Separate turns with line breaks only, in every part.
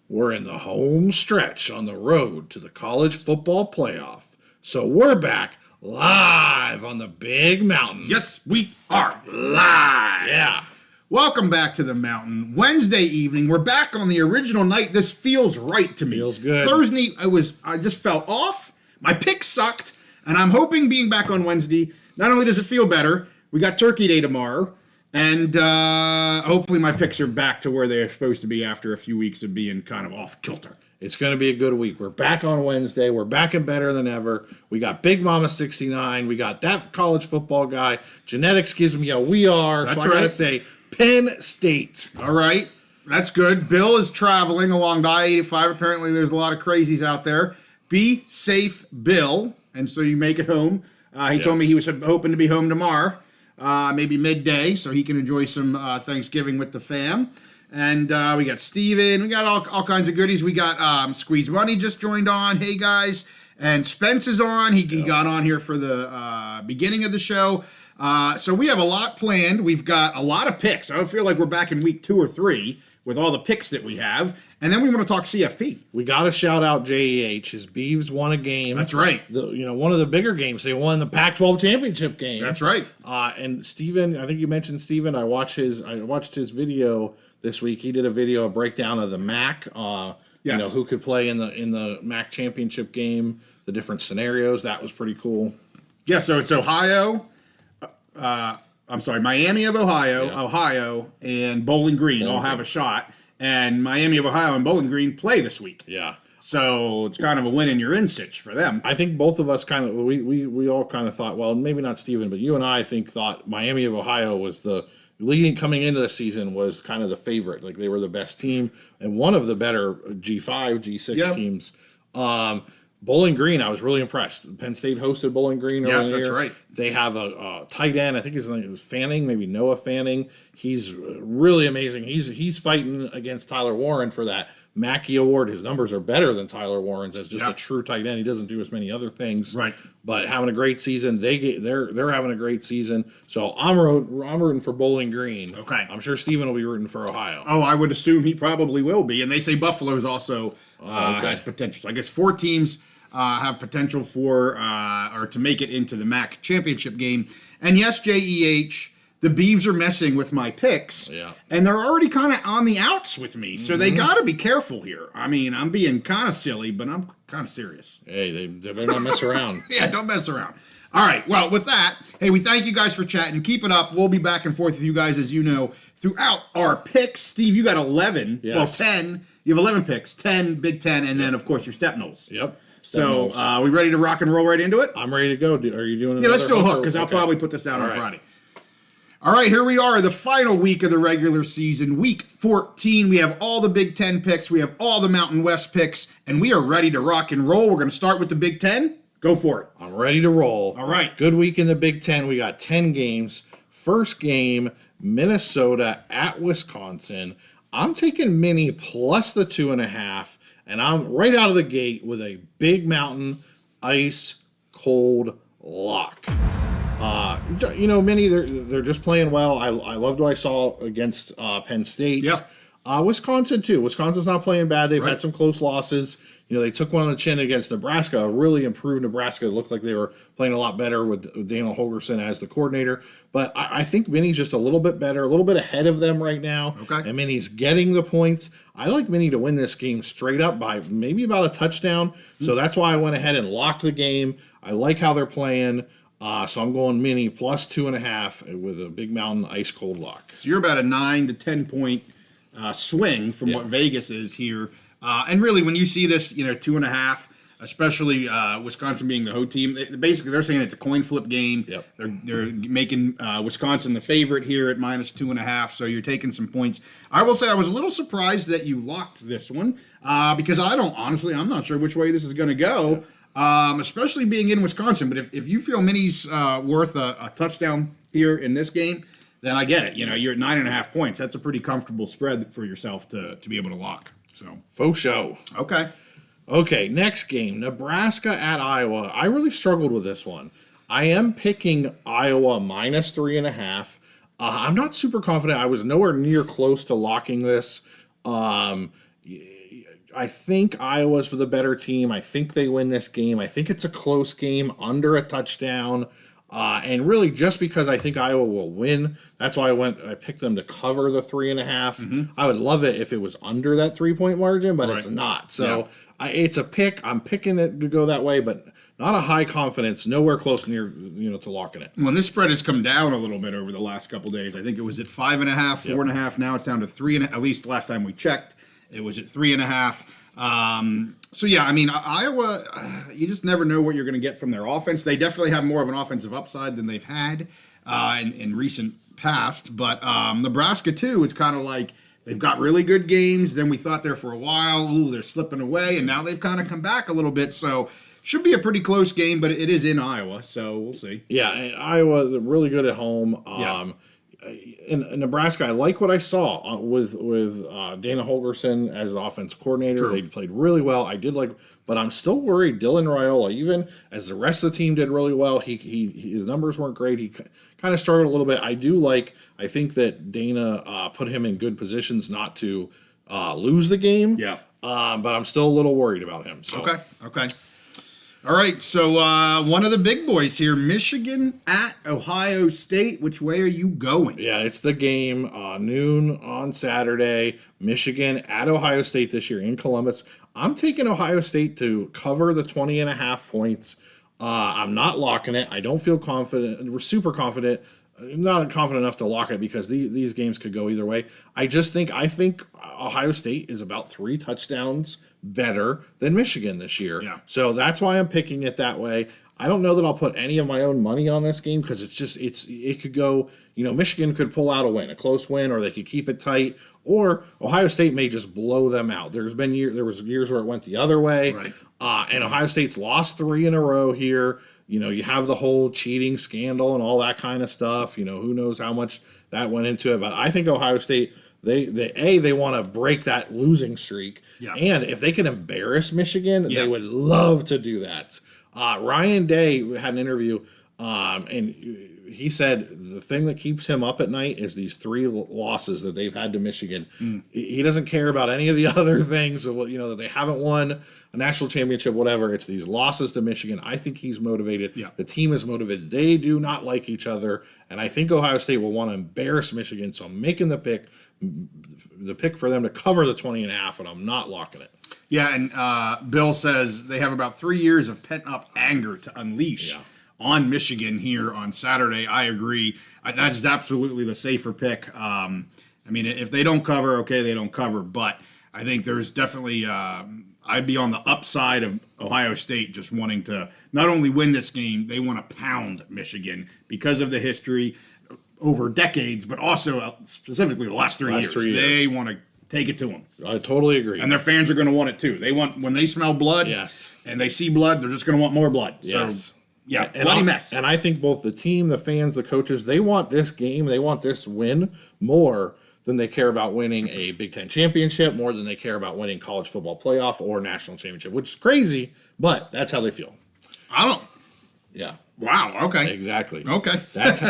We're in the home stretch on the road to the college football playoff. So we're back live on the big mountain.
Yes, we are live.
Yeah.
Welcome back to the mountain. Wednesday evening. We're back on the original night. This feels right to me.
Feels good.
Thursday, I just felt off. My picks sucked. And I'm hoping being back on Wednesday, not only does it feel better, we got Turkey Day tomorrow. And hopefully my picks are back to where they're supposed to be after a few weeks of being kind of off kilter.
It's going to be a good week. We're back on Wednesday. We're back and better than ever. We got Big Mama 69. We got that college football guy. Genetics gives me a we are.
That's
so I got to
right.
say Penn State.
All right. That's good. Bill is traveling along I-85. Apparently there's a lot of crazies out there. Be safe, Bill. And so you make it home. He told me he was hoping to be home tomorrow, maybe midday, so he can enjoy some Thanksgiving with the fam. And we got Steven. We got all kinds of goodies. We got Squeeze Money just joined on. Hey, guys. And Spence is on. He got on here for the beginning of the show. So we have a lot planned. We've got a lot of picks. I don't feel like we're back in week 2 or 3 with all the picks that we have. And then we want to talk CFP.
We got to shout out JEH. His Beavs won a game.
That's right.
One of the bigger games. They won the Pac-12 championship game.
That's right.
And Steven, I think you mentioned Steven. I watched his video this week. He did a video, a breakdown of the MAC.
Yes.
Who could play in the MAC championship game, the different scenarios. That was pretty cool.
Yeah, so it's Ohio. Miami of Ohio, Ohio, and Bowling Green all have a shot. And Miami of Ohio and Bowling Green play this week.
Yeah.
So it's kind of a win and you're in sitch for them.
I think both of us we all kind of thought, well, maybe not Steven, but you and I thought Miami of Ohio was the leading coming into the season was kind of the favorite. Like they were the best team and one of the better G5, G6 teams. Bowling Green, I was really impressed. Penn State hosted Bowling Green earlier.
Yes, that's right.
They have a tight end. I think his name was Fanning, maybe Noah Fanning. He's really amazing. He's fighting against Tyler Warren for that Mackey Award. His numbers are better than Tyler Warren's as just a true tight end. He doesn't do as many other things.
Right.
But having a great season. They're having a great season. So I'm rooting for Bowling Green.
Okay.
I'm sure Steven will be rooting for Ohio.
Oh, I would assume he probably will be. And they say Buffalo's also has potential. So I guess 4 teams have potential for or to make it into the MAC championship game. And yes, JEH, the Beavs are messing with my picks.
Yeah.
And they're already kind of on the outs with me. So they got to be careful here. I mean, I'm being kind of silly, but I'm kind of serious.
Hey, they better not mess around.
Yeah, don't mess around. All right. Well, with that, hey, we thank you guys for chatting. Keep it up. We'll be back and forth with you guys, as you know, throughout our picks. Steve, you got 11.
Yes.
Well, 10. You have 11 picks. 10, Big 10, and then, of course, your Step Knolls.
Yep.
So, we ready to rock and roll right into it?
I'm ready to go. Are you doing?
Yeah, let's do a hook, because I'll
Okay.
probably put this out on
right.
Friday. All right, here we are, the final week of the regular season, week 14. We have all the Big Ten picks. We have all the Mountain West picks, and we are ready to rock and roll. We're going to start with the Big Ten. Go for it.
I'm ready to roll.
All right.
Good week in the Big Ten. We got 10 games. First game, Minnesota at Wisconsin. I'm taking Mini plus the 2.5, and I'm right out of the gate with a Big Mountain ice cold lock. Mini, they're just playing well. I loved what I saw against Penn State.
Yep.
Wisconsin, too. Wisconsin's not playing bad. They've had some close losses. They took one on the chin against Nebraska, a really improved Nebraska. It looked like they were playing a lot better with Daniel Holgerson as the coordinator. But I think Minnie's just a little bit better, a little bit ahead of them right now.
Okay.
And Minnie's getting the points. I like Minnie to win this game straight up by maybe about a touchdown. So that's why I went ahead and locked the game. I like how they're playing. So I'm going Mini plus 2.5 with a Big Mountain ice cold lock.
So you're about a 9 to 10 point swing from what Vegas is here. And really, when you see this, 2.5, especially Wisconsin being the home team, basically they're saying it's a coin flip game.
Yep.
They're making Wisconsin the favorite here at minus 2.5. So you're taking some points. I will say I was a little surprised that you locked this one because I'm not sure which way this is going to go. Especially being in Wisconsin. But if you feel Minnie's worth a touchdown here in this game, then I get it. You're at 9.5 points. That's a pretty comfortable spread for yourself to be able to lock. So
Faux show.
Okay.
Okay, next game, Nebraska at Iowa. I really struggled with this one. I am picking Iowa minus 3.5. I'm not super confident. I was nowhere near close to locking this. I think Iowa's the better team. I think they win this game. I think it's a close game, under a touchdown. And really, just because I think Iowa will win, that's why I picked them to cover the 3.5. I would love it if it was under that 3-point margin, but it's not. So it's a pick. I'm picking it to go that way, but not a high confidence, nowhere close near to locking it.
Well, this spread has come down a little bit over the last couple days. I think it was at 5.5, 4.5. Now it's down to 3.5. At least last time we checked, it was at 3.5. So yeah, I mean, Iowa, you just never know what you're going to get from their offense. They definitely have more of an offensive upside than they've had in recent past. But Nebraska too, it's kind of like they've got really good games. Then we thought there for a while, ooh, they're slipping away, and now they've kind of come back a little bit. So should be a pretty close game, but it is in Iowa, so we'll see.
Yeah, and Iowa, they're really good at home. In Nebraska, I like what I saw with Dana Holgerson as an offense coordinator.
True.
They played really well. I did like, but I'm still worried. Dylan Raiola, even as the rest of the team did really well, his numbers weren't great. He kind of struggled a little bit. I think that Dana put him in good positions not to lose the game.
Yeah.
But I'm still a little worried about him. So.
Okay. All right, so one of the big boys here, Michigan at Ohio State. Which way are you going?
Yeah, it's the game, noon on Saturday. Michigan at Ohio State this year in Columbus. I'm taking Ohio State to cover the 20.5 points. I'm not locking it. I don't feel confident. We're super confident. Not confident enough to lock it because these games could go either way. I think Ohio State is about 3 touchdowns better than Michigan this year.
Yeah.
So that's why I'm picking it that way. I don't know that I'll put any of my own money on this game because it could go, Michigan could pull out a close win, or they could keep it tight, or Ohio State may just blow them out. There was years where it went the other way.
Right.
And Ohio State's lost 3 in a row here. You have the whole cheating scandal and all that kind of stuff. Who knows how much that went into it. But I think Ohio State, they want to break that losing streak.
Yeah.
And if they can embarrass Michigan, they would love to do that. Ryan Day had an interview, and he said the thing that keeps him up at night is these 3 losses that they've had to Michigan. He doesn't care about any of the other things, that they haven't won a national championship, whatever. It's these losses to Michigan. I think he's motivated.
Yeah.
The team is motivated. They do not like each other, and I think Ohio State will want to embarrass Michigan. So I'm making the pick for them to cover the 20.5, and I'm not locking it.
Yeah, and Bill says they have about 3 years of pent-up anger to unleash on Michigan here on Saturday. I agree. That's absolutely the safer pick. I mean, if they don't cover, okay, they don't cover. But I think there's definitely I'd be on the upside of Ohio State just wanting to not only win this game, they want to pound Michigan because of the history over decades, but also specifically the last 3 years. They want to take it to them.
I totally agree.
And their fans are going to want it too. They want, when they smell blood and they see blood, they're just going to want more blood.
Yes.
So, yeah,
and
bloody mess.
And I think both the team, the fans, the coaches, they want this game, they want this win more than they care about winning a Big Ten championship, more than they care about winning college football playoff or national championship, which is crazy, but that's how they feel.
I don't.
Yeah.
Wow. Okay.
Exactly.
Okay.
That's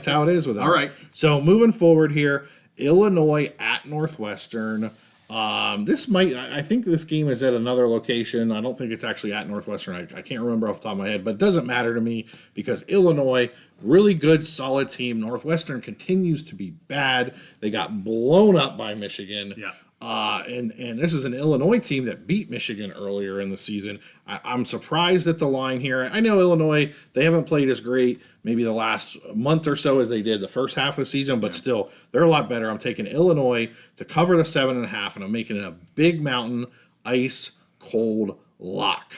how it is with them.
All right.
So moving forward here, Illinois at Northwestern. I think this game is at another location. I don't think it's actually at Northwestern. I can't remember off the top of my head, but it doesn't matter to me because Illinois, really good, solid team. Northwestern continues to be bad. They got blown up by Michigan.
Yeah.
And this is an Illinois team that beat Michigan earlier in the season. I'm surprised at the line here. I know Illinois, they haven't played as great maybe the last month or so as they did the first half of the season, but still, they're a lot better. I'm taking Illinois to cover the 7.5, and I'm making it a Big Mountain ice cold lock.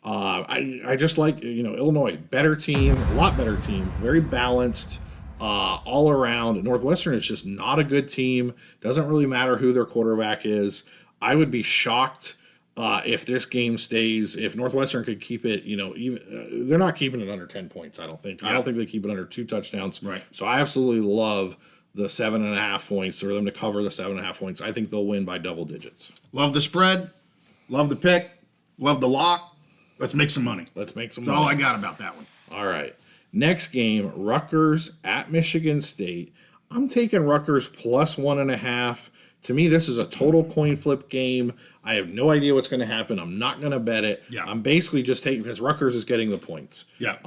I just like, Illinois, better team, a lot better team, very balanced. All around. Northwestern is just not a good team. Doesn't really matter who their quarterback is. I would be shocked if this game stays. If Northwestern could keep it, even they're not keeping it under 10 points. I don't think. Yeah. I don't think they keep it under 2 touchdowns.
Right.
So I absolutely love the 7.5 points, for them to cover the 7.5 points. I think they'll win by double digits.
Love the spread. Love the pick. Love the lock. Let's make some money.
Let's make some
money. That's all I got about that one.
All right. Next game, Rutgers at Michigan State. I'm taking Rutgers plus 1.5 To me, this is a total coin flip game. I have no idea what's going to happen. I'm not going to bet it.
Yeah.
I'm basically just taking because Rutgers is getting the points.
Yeah.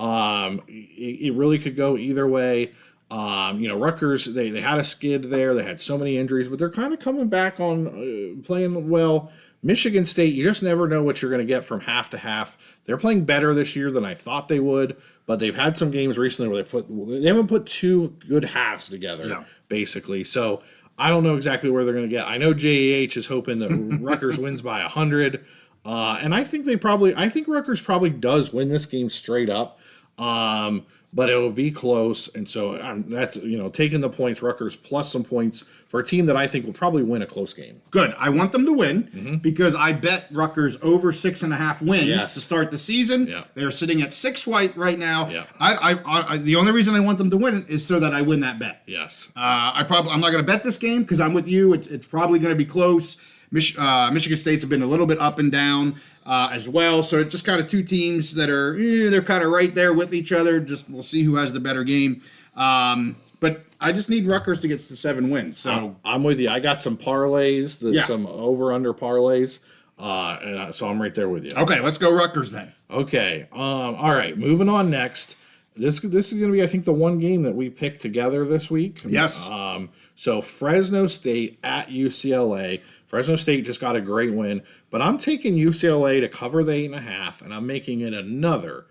It really could go either way. Rutgers, they had a skid there. They had so many injuries, but they're kind of coming back on playing well. Michigan State, you just never know what you're going to get from half to half. They're playing better this year than I thought they would, but they've had some games recently where they haven't put two good halves together, basically. So I don't know exactly where they're going to get. I know JAH is hoping that Rutgers wins by 100, and I think Rutgers probably does win this game straight up. But it'll be close, and so that's taking the points, Rutgers plus some points for a team that I think will probably win a close game.
Good. I want them to win because I bet Rutgers over 6.5 wins to start the season.
Yeah.
They're sitting at 6 white right now.
Yeah.
I the only reason I want them to win is so that I win that bet.
Yes.
I'm not going to bet this game because I'm with you. It's probably going to be close. Michigan State's have been a little bit up and down as well. So it's just kind of two teams that are they're kind of right there with each other. Just we'll see who has the better game. But I just need Rutgers to get to 7 wins. So
I'm with you. I got some parlays, some over/under parlays, so I'm right there with you.
Okay, let's go Rutgers then.
Okay. All right. Moving on next. This is going to be, I think, the one game that we picked together this week.
Yes.
So Fresno State at UCLA. Fresno State just got a great win, but I'm taking UCLA to cover the 8.5, and I'm making it another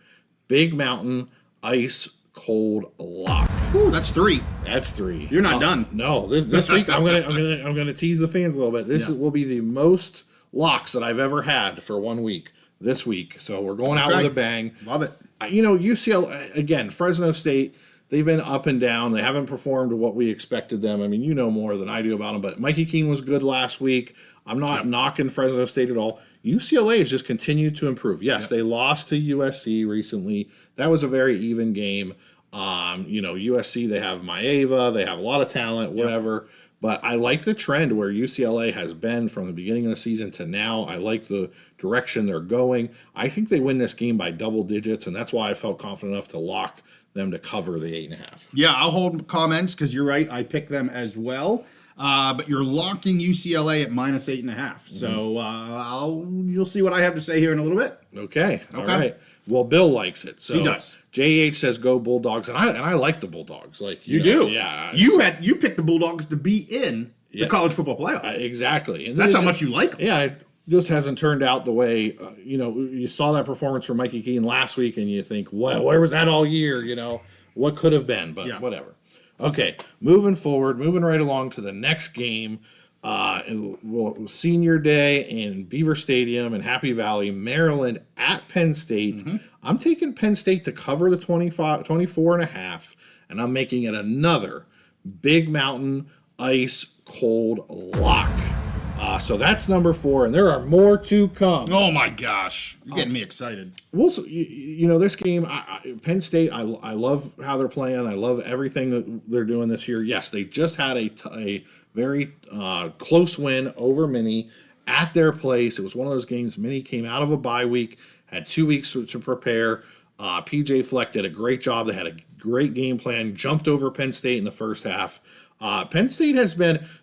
Big Mountain ice cold lock.
Ooh, that's 3.
That's 3.
You're not done.
No, this week I'm gonna tease the fans a little bit. This will be the most locks that I've ever had for 1 week this week. So we're going out with a bang.
Love it.
UCLA again, Fresno State. They've been up and down. They haven't performed to what we expected them. I mean, you know more than I do about them, but Mikey Keene was good last week. I'm not knocking Fresno State at all. UCLA has just continued to improve. Yes, they lost to USC recently. That was a very even game. USC, they have Maeva. They have a lot of talent, whatever. But I like the trend where UCLA has been from the beginning of the season to now. I like the direction they're going. I think they win this game by double digits, and that's why I felt confident enough to lock them to cover the 8.5.
Yeah, I'll hold comments because you're right. I picked them as well. But you're locking UCLA at minus 8.5. So you'll see what I have to say here in a little bit.
Okay. All right. Well, Bill likes it. So
he does.
JH says go Bulldogs, and I like the Bulldogs. Like
you do.
Yeah.
You picked the Bulldogs to be in the college football playoff.
Exactly. And
that's how much you like them.
Yeah. It just hasn't turned out the way you saw that performance from Mikey Keene last week, and you think, well, where was that all year? What could have been, but whatever. Okay, moving right along to the next game. Senior Day in Beaver Stadium in Happy Valley, Maryland at Penn State. I'm taking Penn State to cover the 24.5, and I'm making it another Big Mountain ice cold lock. So that's number 4, and there are more to come.
Oh my gosh, you're getting me excited.
Well, this game, Penn State, I love how they're playing. I love everything that they're doing this year. Yes, they just had a very close win over Minnie at their place. It was one of those games. Minnie came out of a bye week, had 2 weeks to prepare. PJ Fleck did a great job. They had a great game plan, jumped over Penn State in the first half. Penn State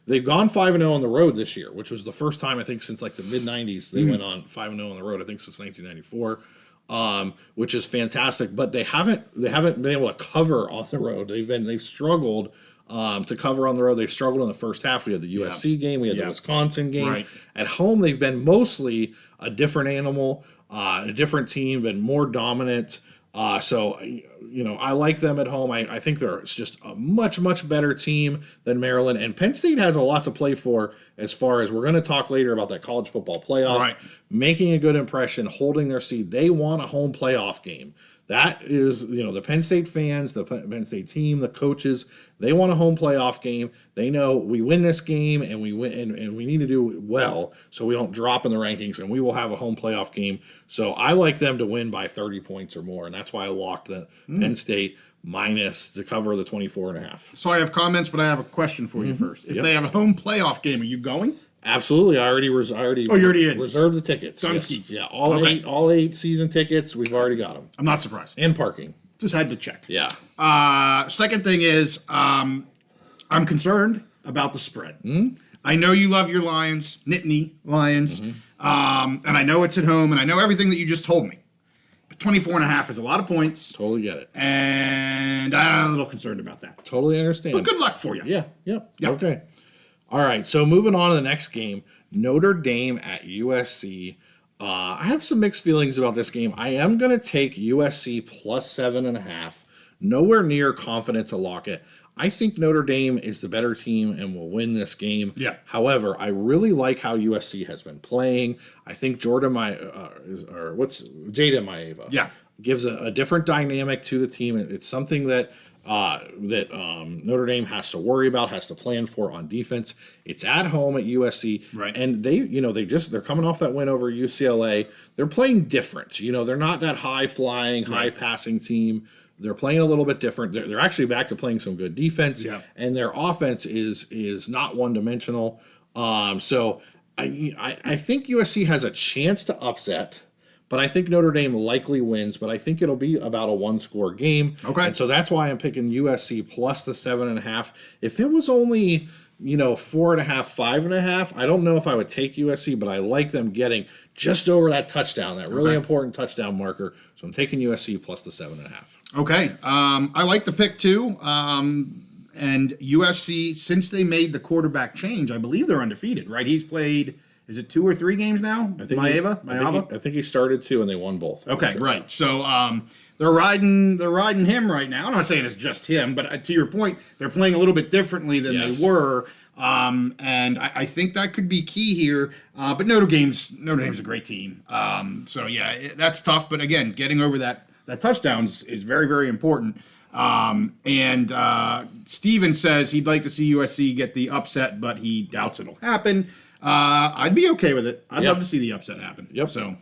they've gone 5-0 on the road this year, which was the first time I think since like the mid-90s they went on 5-0 on the road, I think since 1994, which is fantastic, but they haven't been able to cover on the road. They've struggled to cover on the road. They've struggled in the first half. We had the USC game, we had the Wisconsin game. Right. At home, they've been mostly a different animal, a different team, been more dominant. I like them at home. I think they're just a much, much better team than Maryland. And Penn State has a lot to play for as far as we're going to talk later about that college football playoff. Right. Making a good impression, holding their seed. They want a home playoff game. That is, the Penn State fans, the Penn State team, the coaches, they want a home playoff game. They know we win this game and we win and we need to do it well so we don't drop in the rankings, and we will have a home playoff game. So I like them to win by 30 points or more, and that's why I locked the Penn State minus to cover the 24.5.
So I have comments, but I have a question for you first. If they have a home playoff game, are you going?
Absolutely, I already reserved the tickets.
Dunskies.
Yes. Yeah, all eight season tickets. We've already got them.
I'm not surprised.
And parking.
Just had to check.
Yeah.
Second thing is, I'm concerned about the spread. I know you love your Lions, Nittany Lions, and I know it's at home, and I know everything that you just told me. But 24.5 is a lot of points.
Totally get it.
And I'm a little concerned about that.
Totally understand.
But good luck for you.
Yeah, yep. Okay. All right, so moving on to the next game, Notre Dame at USC. I have some mixed feelings about this game. I am going to take USC plus 7.5. Nowhere near confident to lock it. I think Notre Dame is the better team and will win this game.
Yeah.
However, I really like how USC has been playing. I think Jaden Maeva gives a different dynamic to the team. It's something that Notre Dame has to worry about, has to plan for on defense. It's at home at USC,
right?
And they're coming off that win over UCLA. They're playing different. They're not that high flying, high passing team. They're playing a little bit different. They're actually back to playing some good defense, and their offense is not one dimensional. So I think USC has a chance to upset. But I think Notre Dame likely wins, but I think it'll be about a one-score game.
Okay.
And so that's why I'm picking USC plus the 7.5. If it was only, 4.5, 5.5, I don't know if I would take USC, but I like them getting just over that touchdown, that really important touchdown marker. So I'm taking USC plus the 7.5.
Okay. I like the pick too. And USC, since they made the quarterback change, I believe they're undefeated, right? He's played... Is it 2 or 3 games now?
I think I think he started 2 and they won both.
Okay, right. So they're riding him right now. I'm not saying it's just him, but to your point, they're playing a little bit differently than they were. And I think that could be key here. But Notre Dame's a great team. So yeah, that's tough. But again, getting over that touchdown is very, very important. And Steven says he'd like to see USC get the upset, but he doubts it'll happen. I'd be okay with it. I'd love to see the upset happen.
Yep.
So,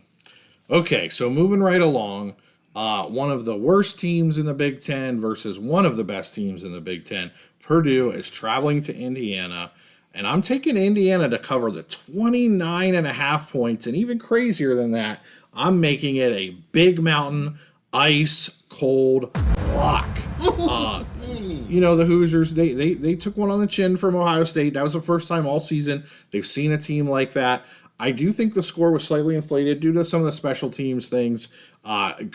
okay, so moving right along, one of the worst teams in the Big Ten versus one of the best teams in the Big Ten. Purdue is traveling to Indiana, and I'm taking Indiana to cover the 29.5 points, and even crazier than that, I'm making it a Big Mountain ice cold lock. The Hoosiers, they took one on the chin from Ohio State. That was the first time all season they've seen a team like that. I do think the score was slightly inflated due to some of the special teams things. And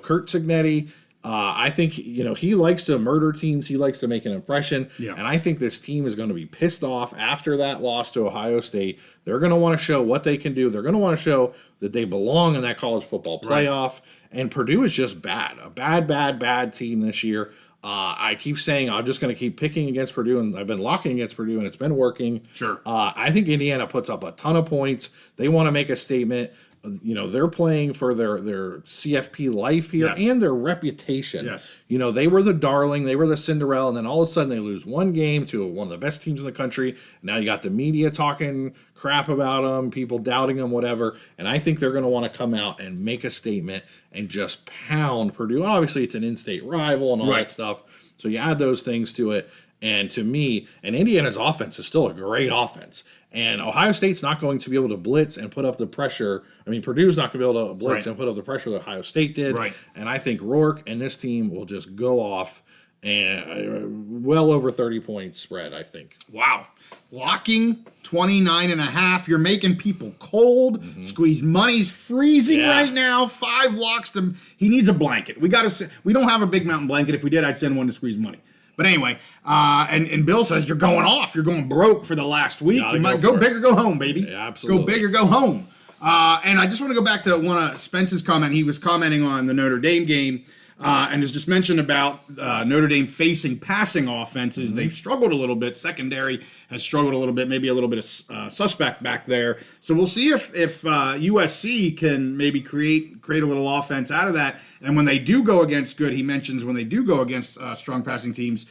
Kurt Cignetti, I think, he likes to murder teams. He likes to make an impression. Yeah. And I think this team is going to be pissed off after that loss to Ohio State. They're going to want to show what they can do. They're going to want to show that they belong in that college football playoff. Right. And Purdue is just bad. A bad team this year. I keep saying I'm just going to keep picking against Purdue, and I've been locking against Purdue, and it's been working.
Sure.
I think Indiana puts up a ton of points. They want to make a statement. They're playing for their CFP life here and their reputation.
Yes.
They were the darling, they were the Cinderella, and then all of a sudden they lose one game to one of the best teams in the country. Now you got the media talking crap about them, people doubting them, whatever. And I think they're going to want to come out and make a statement and just pound Purdue. Obviously, it's an in-state rival and all that stuff. So you add those things to it. And to me, Indiana's offense is still a great offense. And Ohio State's not going to be able to blitz and put up the pressure. I mean, Purdue's not going to be able to blitz and put up the pressure that Ohio State did.
Right.
And I think Rourke and this team will just go off and well over 30 points spread, I think.
Wow. Locking 29.5. You're making people cold. Squeeze money's freezing right now. 5 locks them. He needs a blanket. We don't have a Big Mountain blanket. If we did, I'd send one to Squeeze Money. But anyway, and Bill says you're going off. You're going broke for the last week. You might go big or go home, baby.
Yeah, absolutely.
Go big or go home. And I just want to go back to one of Spence's comment. He was commenting on the Notre Dame game and has just mentioned about Notre Dame facing passing offenses. They've struggled a little bit. Secondary has struggled a little bit, maybe a little bit of suspect back there. So we'll see if USC can maybe create a little offense out of that. And when they do go against good, he mentions when they do go against strong passing teams,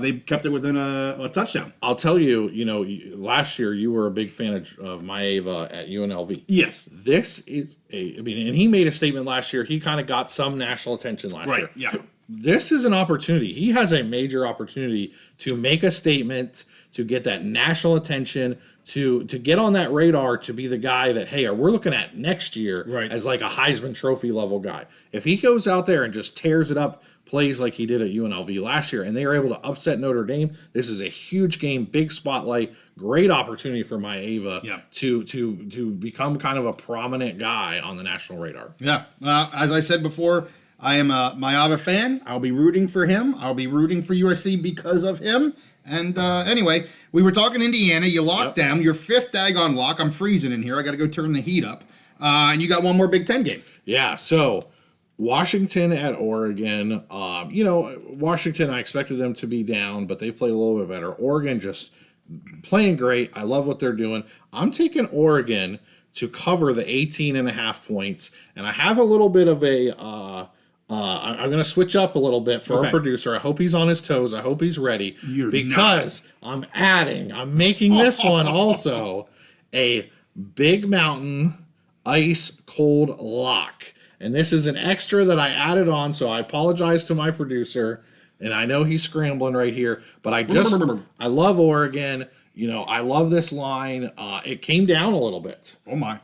they've kept it within a touchdown.
I'll tell you, last year you were a big fan of Maeva at UNLV.
Yes.
This is and he made a statement last year. He kind of got some national attention last year.
Yeah.
this is an opportunity. He has a major opportunity to make a statement, to get that national attention, to get on that radar, to be the guy that, hey, we're looking at next year as like a Heisman Trophy level guy. If he goes out there and just tears it up, plays like he did at UNLV last year, and they are able to upset Notre Dame, this is a huge game, big spotlight, great opportunity for Maeva to become kind of a prominent guy on the national radar.
Yeah. As I said before, I am a Maeva fan. I'll be rooting for him. I'll be rooting for USC because of him. And anyway, we were talking Indiana. You locked them. Your 5th daggone lock. I'm freezing in here. I got to go turn the heat up. And you got one more Big Ten game.
Yeah, so Washington at Oregon. Washington, I expected them to be down, but they played a little bit better. Oregon just playing great. I love what they're doing. I'm taking Oregon to cover the 18.5 points, and I have a little bit of a I'm going to switch up a little bit for our producer. I hope he's on his toes. I hope he's ready because I'm making this one also a Big Mountain ice cold lock. And this is an extra that I added on, so I apologize to my producer. And I know he's scrambling right here, but I love Oregon. I love this line. It came down a little bit.
Oh my.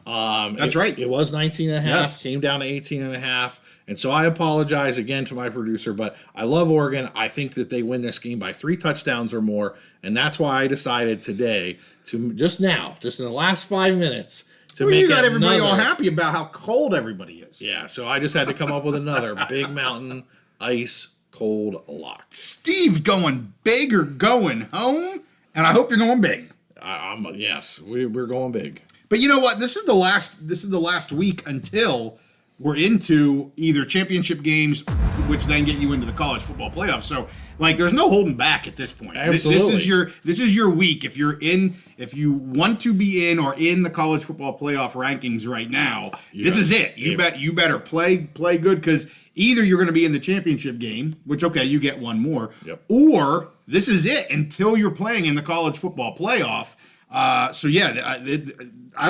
That's right.
It was 19.5, came down to 18.5. And so I apologize again to my producer, but I love Oregon. I think that they win this game by 3 touchdowns or more. And that's why I decided today to just in the last 5 minutes, to make
you got everybody all happy about how cold everybody is.
Yeah, so I just had to come up with another Big Mountain ice cold lock.
Steve's going big or going home, and I hope you're going big.
Yes, we're going big.
But you know what? This is the last week until we're into either championship games, which then get you into the college football playoffs. So, there's no holding back at this point.
Absolutely.
This is your week. If you want to be in or in the college football playoff rankings right now, this is it. You better play good, because either you're going to be in the championship game, which you get one more, or this is it until you're playing in the college football playoff. I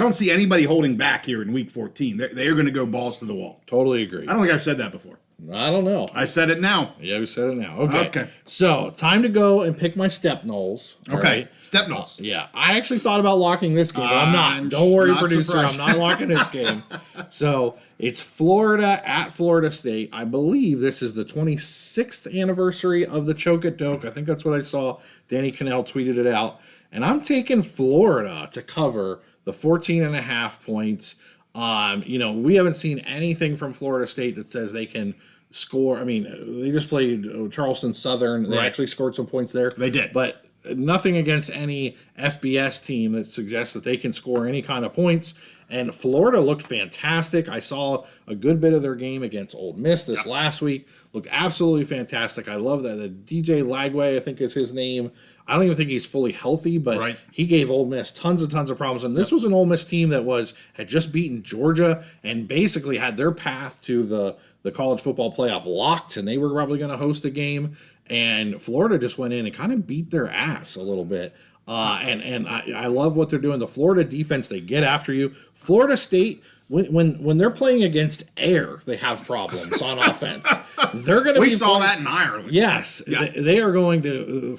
don't see anybody holding back here in week 14. They are going to go balls to the wall.
Totally agree.
I don't think I've said that before.
I don't know.
I said it now.
Yeah, we said it now. Okay. So, time to go and pick my Step Knolls.
Okay.
Right?
Step Knolls.
Yeah. I actually thought about locking this game, but I'm not. Don't worry, producer.
Surprised.
I'm not locking this game. So, it's Florida at Florida State. I believe this is the 26th anniversary of the Choke at Doak. I think that's what I saw. Danny Cannell tweeted it out. And I'm taking Florida to cover the 14.5 points. We haven't seen anything from Florida State that says they can score. I mean, they just played Charleston Southern. They actually scored some points there.
They did.
But nothing against any FBS team that suggests that they can score any kind of points. And Florida looked fantastic. I saw a good bit of their game against Ole Miss this last week. Looked absolutely fantastic. I love that. The DJ Lagway, I think is his name. I don't even think he's fully healthy, but he gave Ole Miss tons of problems. And this was an Ole Miss team that had just beaten Georgia and basically had their path to the college football playoff locked, and they were probably going to host a game. And Florida just went in and kind of beat their ass a little bit. And I love what they're doing. The Florida defense, they get after you. Florida State, when they're playing against air, they have problems on offense. They're going to.
We saw that in Ireland.
Yes, they are going to.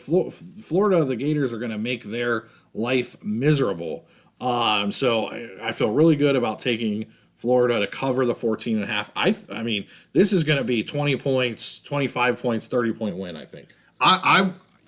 Florida, the Gators are going to make their life miserable. So I feel really good about taking Florida to cover the 14.5. I mean, this is going to be 20 points, 25 points, 30-point win. I think.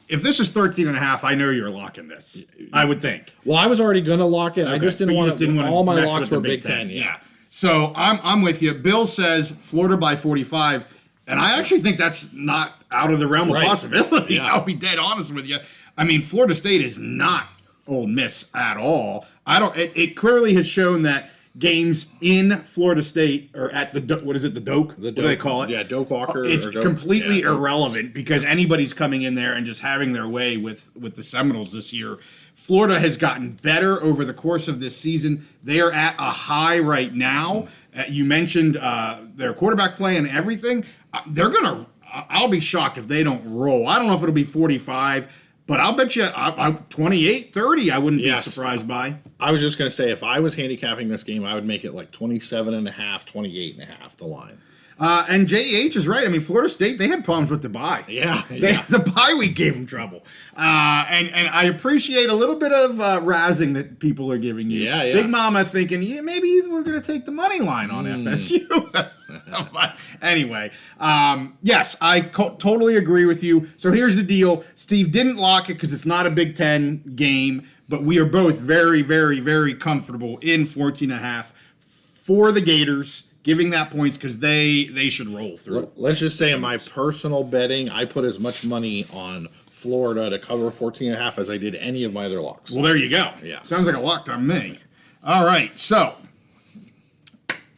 If this is 13.5, I know you're locking this. I would think.
Well, I was already going to lock it. Okay. I just didn't want to. All my locks were Big Ten. Yeah.
So I'm with you. Bill says Florida by 45, and I actually think that's not out of the realm of possibility. Yeah. I'll be dead honest with you. I mean, Florida State is not Ole Miss at all. It clearly has shown that games in Florida State or at the Doak. What do they call it?
Yeah, Doak Walker.
It's completely irrelevant because anybody's coming in there and just having their way with the Seminoles this year. Florida has gotten better over the course of this season. They are at a high right now. You mentioned their quarterback play and everything. I'll be shocked if they don't roll. I don't know if it'll be 45. But I'll bet you 28, 30, I wouldn't be surprised by.
I was just going to say, if I was handicapping this game, I would make it like 27.5, 28.5, the line.
And JH is right. I mean, Florida State, they had problems with the bye.
Yeah.
The bye week gave them trouble. And I appreciate a little bit of razzing that people are giving you.
Yeah.
Big Mama thinking, yeah, maybe we're going to take the money line on FSU. But anyway, yes, I totally agree with you. So here's the deal. Steve didn't lock it because it's not a Big Ten game, but we are both very, very, very comfortable in 14.5 for the Gators, giving that points because they should roll through.
Let's just say in my personal betting, I put as much money on Florida to cover 14.5 as I did any of my other locks.
Well, there you go.
Yeah.
Sounds like a lock to me. All right, so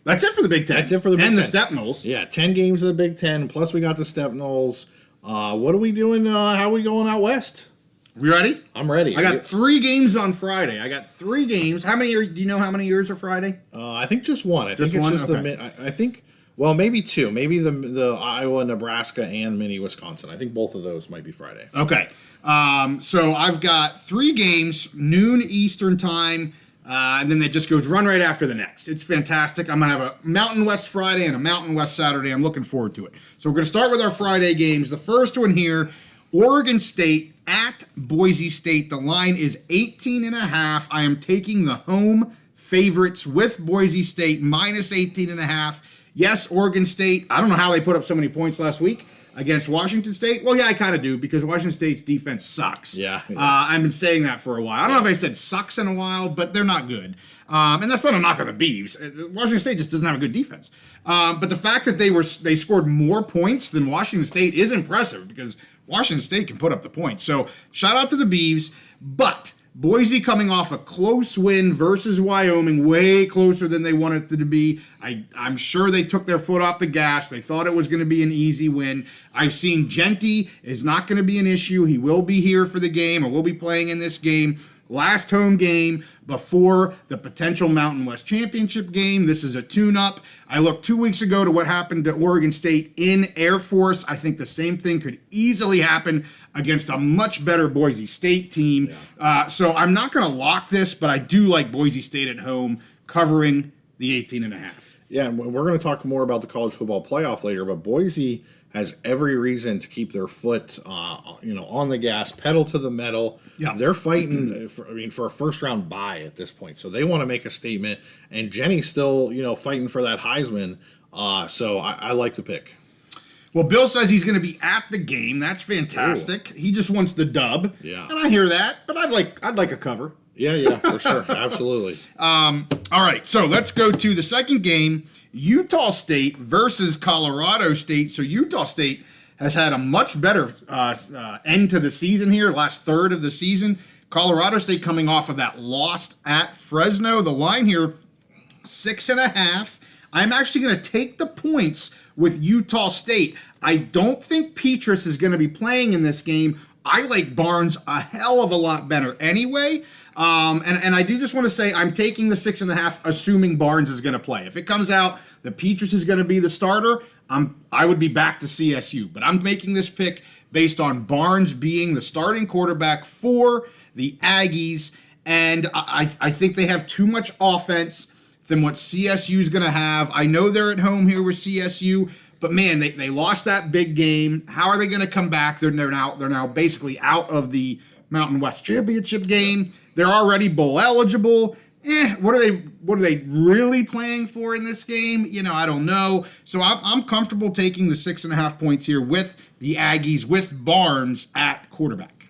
that's it for the Big Ten.
That's it for the Big
and
Ten.
the Stepnols.
Yeah, 10 games of the Big Ten, plus we got the Stepnols. What are we doing? How are we going out west?
We ready?
I'm ready.
I got 3 games on Friday. I got 3 games. How many? Do you know how many years are Friday?
I think just one. I
Just
think it's
one?
just
Okay.
I think, well, maybe 2. Maybe the Iowa, Nebraska, and mini Wisconsin. I think both of those might be Friday.
Okay. So I've got 3 games, noon Eastern time, and then it just goes run right after the next. It's fantastic. I'm going to have a Mountain West Friday and a Mountain West Saturday. I'm looking forward to it. So we're going to start with our Friday games. The first one here, Oregon State at Boise State. The line is 18.5. I am taking the home favorites with Boise State minus 18.5. Yes, Oregon State. I don't know how they put up so many points last week against Washington State. Well, yeah, I kind of do because Washington State's defense sucks.
Yeah.
I've been saying that for a while. I don't know if I said sucks in a while, but they're not good. And that's not a knock on the Beavs. Washington State just doesn't have a good defense. But the fact that they scored more points than Washington State is impressive because Washington State can put up the points. So shout out to the Beavs. But Boise coming off a close win versus Wyoming, way closer than they wanted it to be. I'm sure they took their foot off the gas. They thought it was going to be an easy win. I've seen Genty is not going to be an issue. He will be here for the game or will be playing in this game. Last home game before the potential Mountain West Championship game. This is a tune-up. I looked 2 weeks ago to what happened to Oregon State in Air Force. I think the same thing could easily happen against a much better Boise State team.
Yeah.
So I'm not going to lock this, but I do like Boise State at home covering the 18.5.
Yeah, and we're going to talk more about the college football playoff later, but Boise has every reason to keep their foot, on the gas, pedal to the metal.
Yeah.
They're fighting, for a first-round bye at this point, so they want to make a statement. And Jenny's still, fighting for that Heisman. So I like the pick.
Well, Bill says he's going to be at the game. That's fantastic. He just wants the dub.
Yeah.
And I hear that, but I'd like a cover.
Yeah, for sure, absolutely.
All right, so let's go to the second game, Utah State versus Colorado State. So Utah State has had a much better end to the season here, last third of the season. Colorado State coming off of that loss at Fresno. The line here, 6.5. I'm actually going to take the points with Utah State. I don't think Petrus is going to be playing in this game. I like Barnes a hell of a lot better anyway. And I do just want to say I'm taking the 6.5, assuming Barnes is going to play. If it comes out that Petrus is going to be the starter, I would be back to CSU. But I'm making this pick based on Barnes being the starting quarterback for the Aggies. And I think they have too much offense than what CSU is going to have. I know they're at home here with CSU, but man, they lost that big game. How are they going to come back? They're now basically out of the Mountain West Championship game. They're already bowl eligible. What are they really playing for in this game? I don't know. So I'm comfortable taking the 6.5 points here with the Aggies with Barnes at quarterback.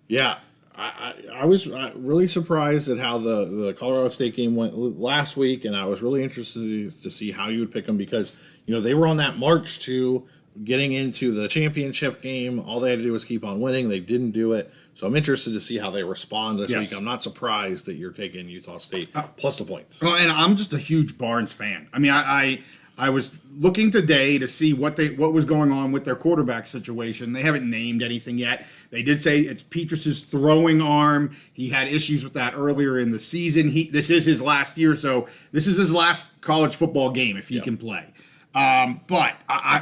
Yeah, I was really surprised at how the Colorado State game went last week, and I was really interested to see how you would pick them because they were on that march to getting into the championship game. All they had to do was keep on winning. They didn't do it. So I'm interested to see how they respond this week. I'm not surprised that you're taking Utah State plus the points.
Well, and I'm just a huge Barnes fan. I mean, I was looking today to see what was going on with their quarterback situation. They haven't named anything yet. They did say it's Petrus's throwing arm. He had issues with that earlier in the season. This is his last year, so this is his last college football game if he can play. But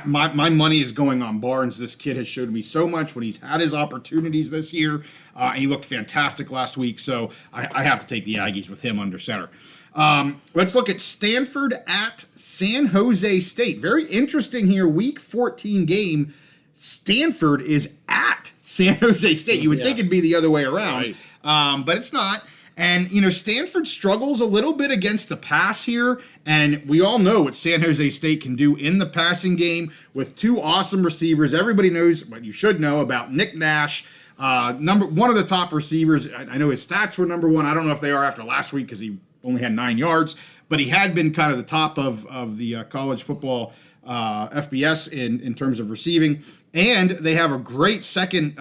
my money is going on Barnes. This kid has showed me so much when he's had his opportunities this year. And he looked fantastic last week, so I have to take the Aggies with him under center. Let's look at Stanford at San Jose State. Very interesting here. Week 14 game. Stanford is at San Jose State. You would think it'd be the other way around, but it's not. And, Stanford struggles a little bit against the pass here, and we all know what San Jose State can do in the passing game with two awesome receivers. Everybody knows what you should know about Nick Nash, one of the top receivers. I know his stats were number one. I don't know if they are after last week because he only had 9 yards, but he had been kind of the top of the college football FBS in terms of receiving. And they have a great second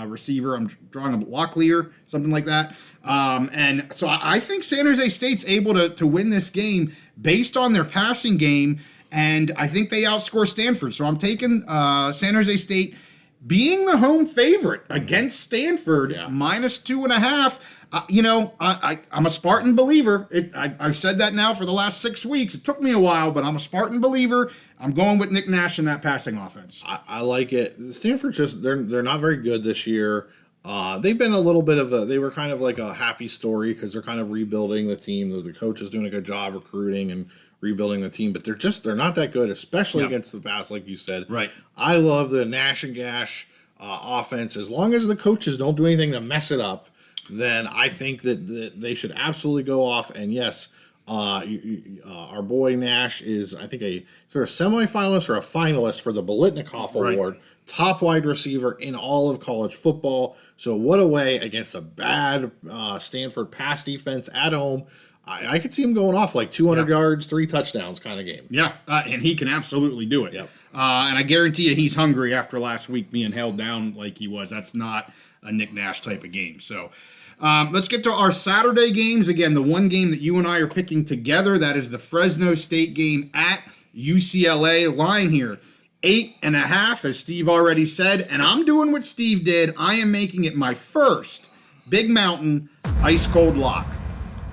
receiver. I'm drawing a Locklear, something like that. And so I think San Jose State's able to win this game based on their passing game, and I think they outscore Stanford. So I'm taking San Jose State being the home favorite against Stanford, minus 2.5. I'm a Spartan believer. I've said that now for the last 6 weeks. It took me a while, but I'm a Spartan believer. I'm going with Nick Nash in that passing offense.
I like it. Stanford they're not very good this year. They've been a little bit they were kind of like a happy story because they're kind of rebuilding the team. The coach is doing a good job recruiting and rebuilding the team, but they're not that good, especially against the pass, like you said.
Right.
I love the Nash and Gash offense. As long as the coaches don't do anything to mess it up, then I think that they should absolutely go off. And yes, our boy Nash is, I think, a sort of semifinalist or a finalist for the Bolitnikoff Award, top wide receiver in all of college football. So what a way against a bad Stanford pass defense at home. I could see him going off like 200 yards, 3 touchdowns kind of game.
Yeah, and he can absolutely do it.
Yep.
And I guarantee you he's hungry after last week being held down like he was. That's not a Nick Nash type of game. So let's get to our Saturday games. Again, the one game that you and I are picking together, that is the Fresno State game at UCLA. Line here, 8.5, as Steve already said. And I'm doing what Steve did. I am making it my first Big Mountain ice cold lock.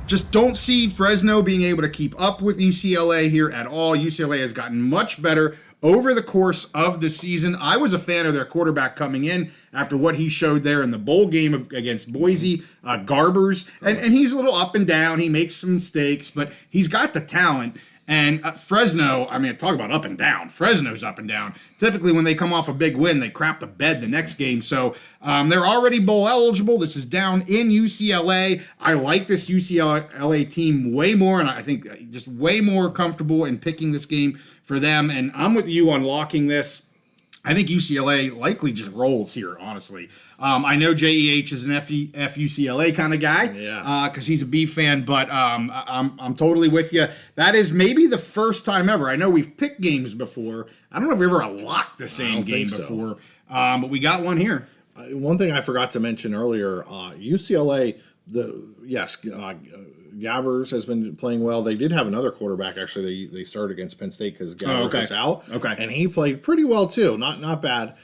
Just don't see Fresno being able to keep up with UCLA here at all. UCLA has gotten much better over the course of the season. I was a fan of their quarterback coming in after what he showed there in the bowl game against Boise, Garbers. And he's a little up and down. He makes some mistakes, but he's got the talent. And Fresno, talk about up and down. Fresno's up and down. Typically, when they come off a big win, they crap the bed the next game. So they're already bowl eligible. This is down in UCLA. I like this UCLA team way more, and I think just way more comfortable in picking this game for them. And I'm with you on locking this. I think UCLA likely just rolls here, honestly. I know JEH is an FUCLA kind of guy because he's a B fan, but I'm totally with you. That is maybe the first time ever. I know we've picked games before. I don't know if we ever locked the same game before, but we got one here.
One thing I forgot to mention earlier, UCLA, Gabbers has been playing well. They did have another quarterback, actually. They started against Penn State because Gabbers was out.
Okay.
And he played pretty well, too. Not bad.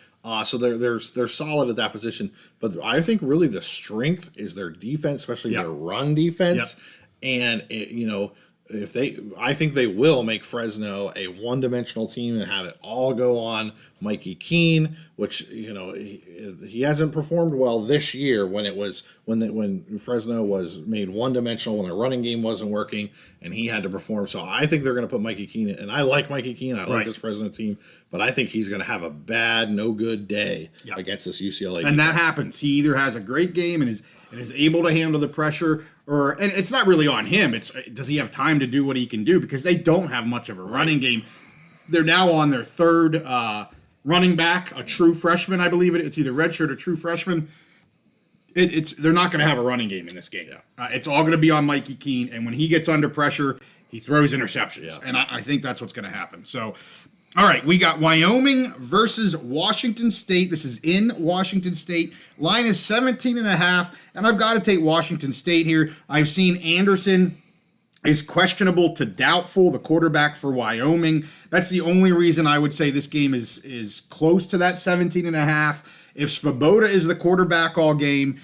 So they're solid at that position. But I think really the strength is their defense, especially their run defense. Yep. And, I think they will make Fresno a one-dimensional team and have it all go on Mikey Keene, which he hasn't performed well this year when Fresno was made one-dimensional, when the running game wasn't working and he had to perform. So I think they're going to put Mikey Keene in, and I like Mikey Keene. I like this Fresno team, but I think he's going to have a bad, no good day against this UCLA.
And that happens. He either has a great game and is able to handle the pressure, and it's not really on him. It's does he have time to do what he can do, because they don't have much of a running game. They're now on their third running back, a true freshman, I believe it's either redshirt or true freshman. They're not going to have a running game in this game. It's all going to be on Mikey Keene, and when he gets under pressure, he throws interceptions, and I think that's what's going to happen. So, all right, we got Wyoming versus Washington State. This is in Washington State. Line is 17.5, and I've got to take Washington State here. I've seen Anderson is questionable to doubtful, the quarterback for Wyoming. That's the only reason I would say this game is close to that 17.5. If Svoboda is the quarterback all game,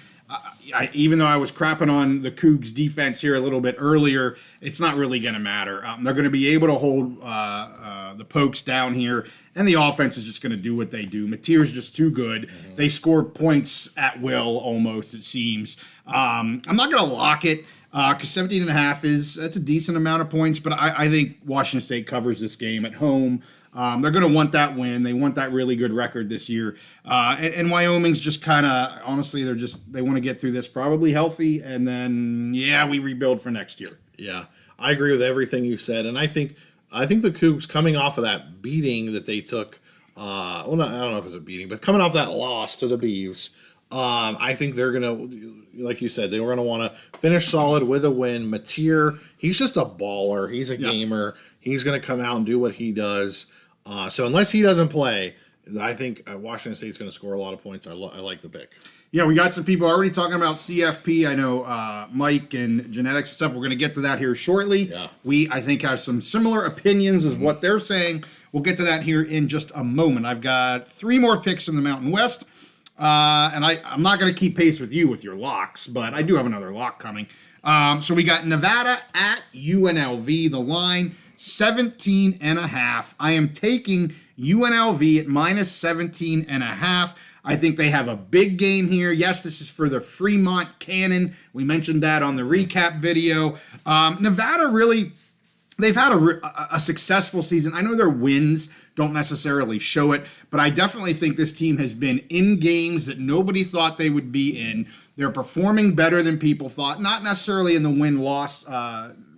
even though I was crapping on the Cougs defense here a little bit earlier, it's not really going to matter. They're going to be able to hold the Pokes down here, and the offense is just going to do what they do. Mateer's just too good. They score points at will almost, it seems. I'm not going to lock it. because 17.5 that's a decent amount of points, but I think Washington State covers this game at home. They're going to want that win. They want that really good record this year. And Wyoming's just kind of, honestly, they want to get through this probably healthy, and then, we rebuild for next year.
Yeah, I agree with everything you said, and I think the Cougs coming off of that beating that they took, I don't know if it's a beating, but coming off that loss to the Beavs, I think they're going to, like you said, they were going to want to finish solid with a win. Mateer, he's just a baller. He's a gamer. He's going to come out and do what he does. So unless he doesn't play, I think Washington State's going to score a lot of points. I like the pick.
Yeah, we got some people already talking about CFP. I know Mike and genetics and stuff. We're going to get to that here shortly.
Yeah.
I think, have some similar opinions as what they're saying. We'll get to that here in just a moment. I've got 3 more picks in the Mountain West. And I'm not going to keep pace with you with your locks, but I do have another lock coming. So we got Nevada at UNLV. The line, 17.5. I am taking UNLV at minus 17.5. I think they have a big game here. Yes, this is for the Fremont Cannon. We mentioned that on the recap video. Nevada really, they've had a successful season. I know their wins don't necessarily show it, but I definitely think this team has been in games that nobody thought they would be in. They're performing better than people thought, not necessarily in the win-loss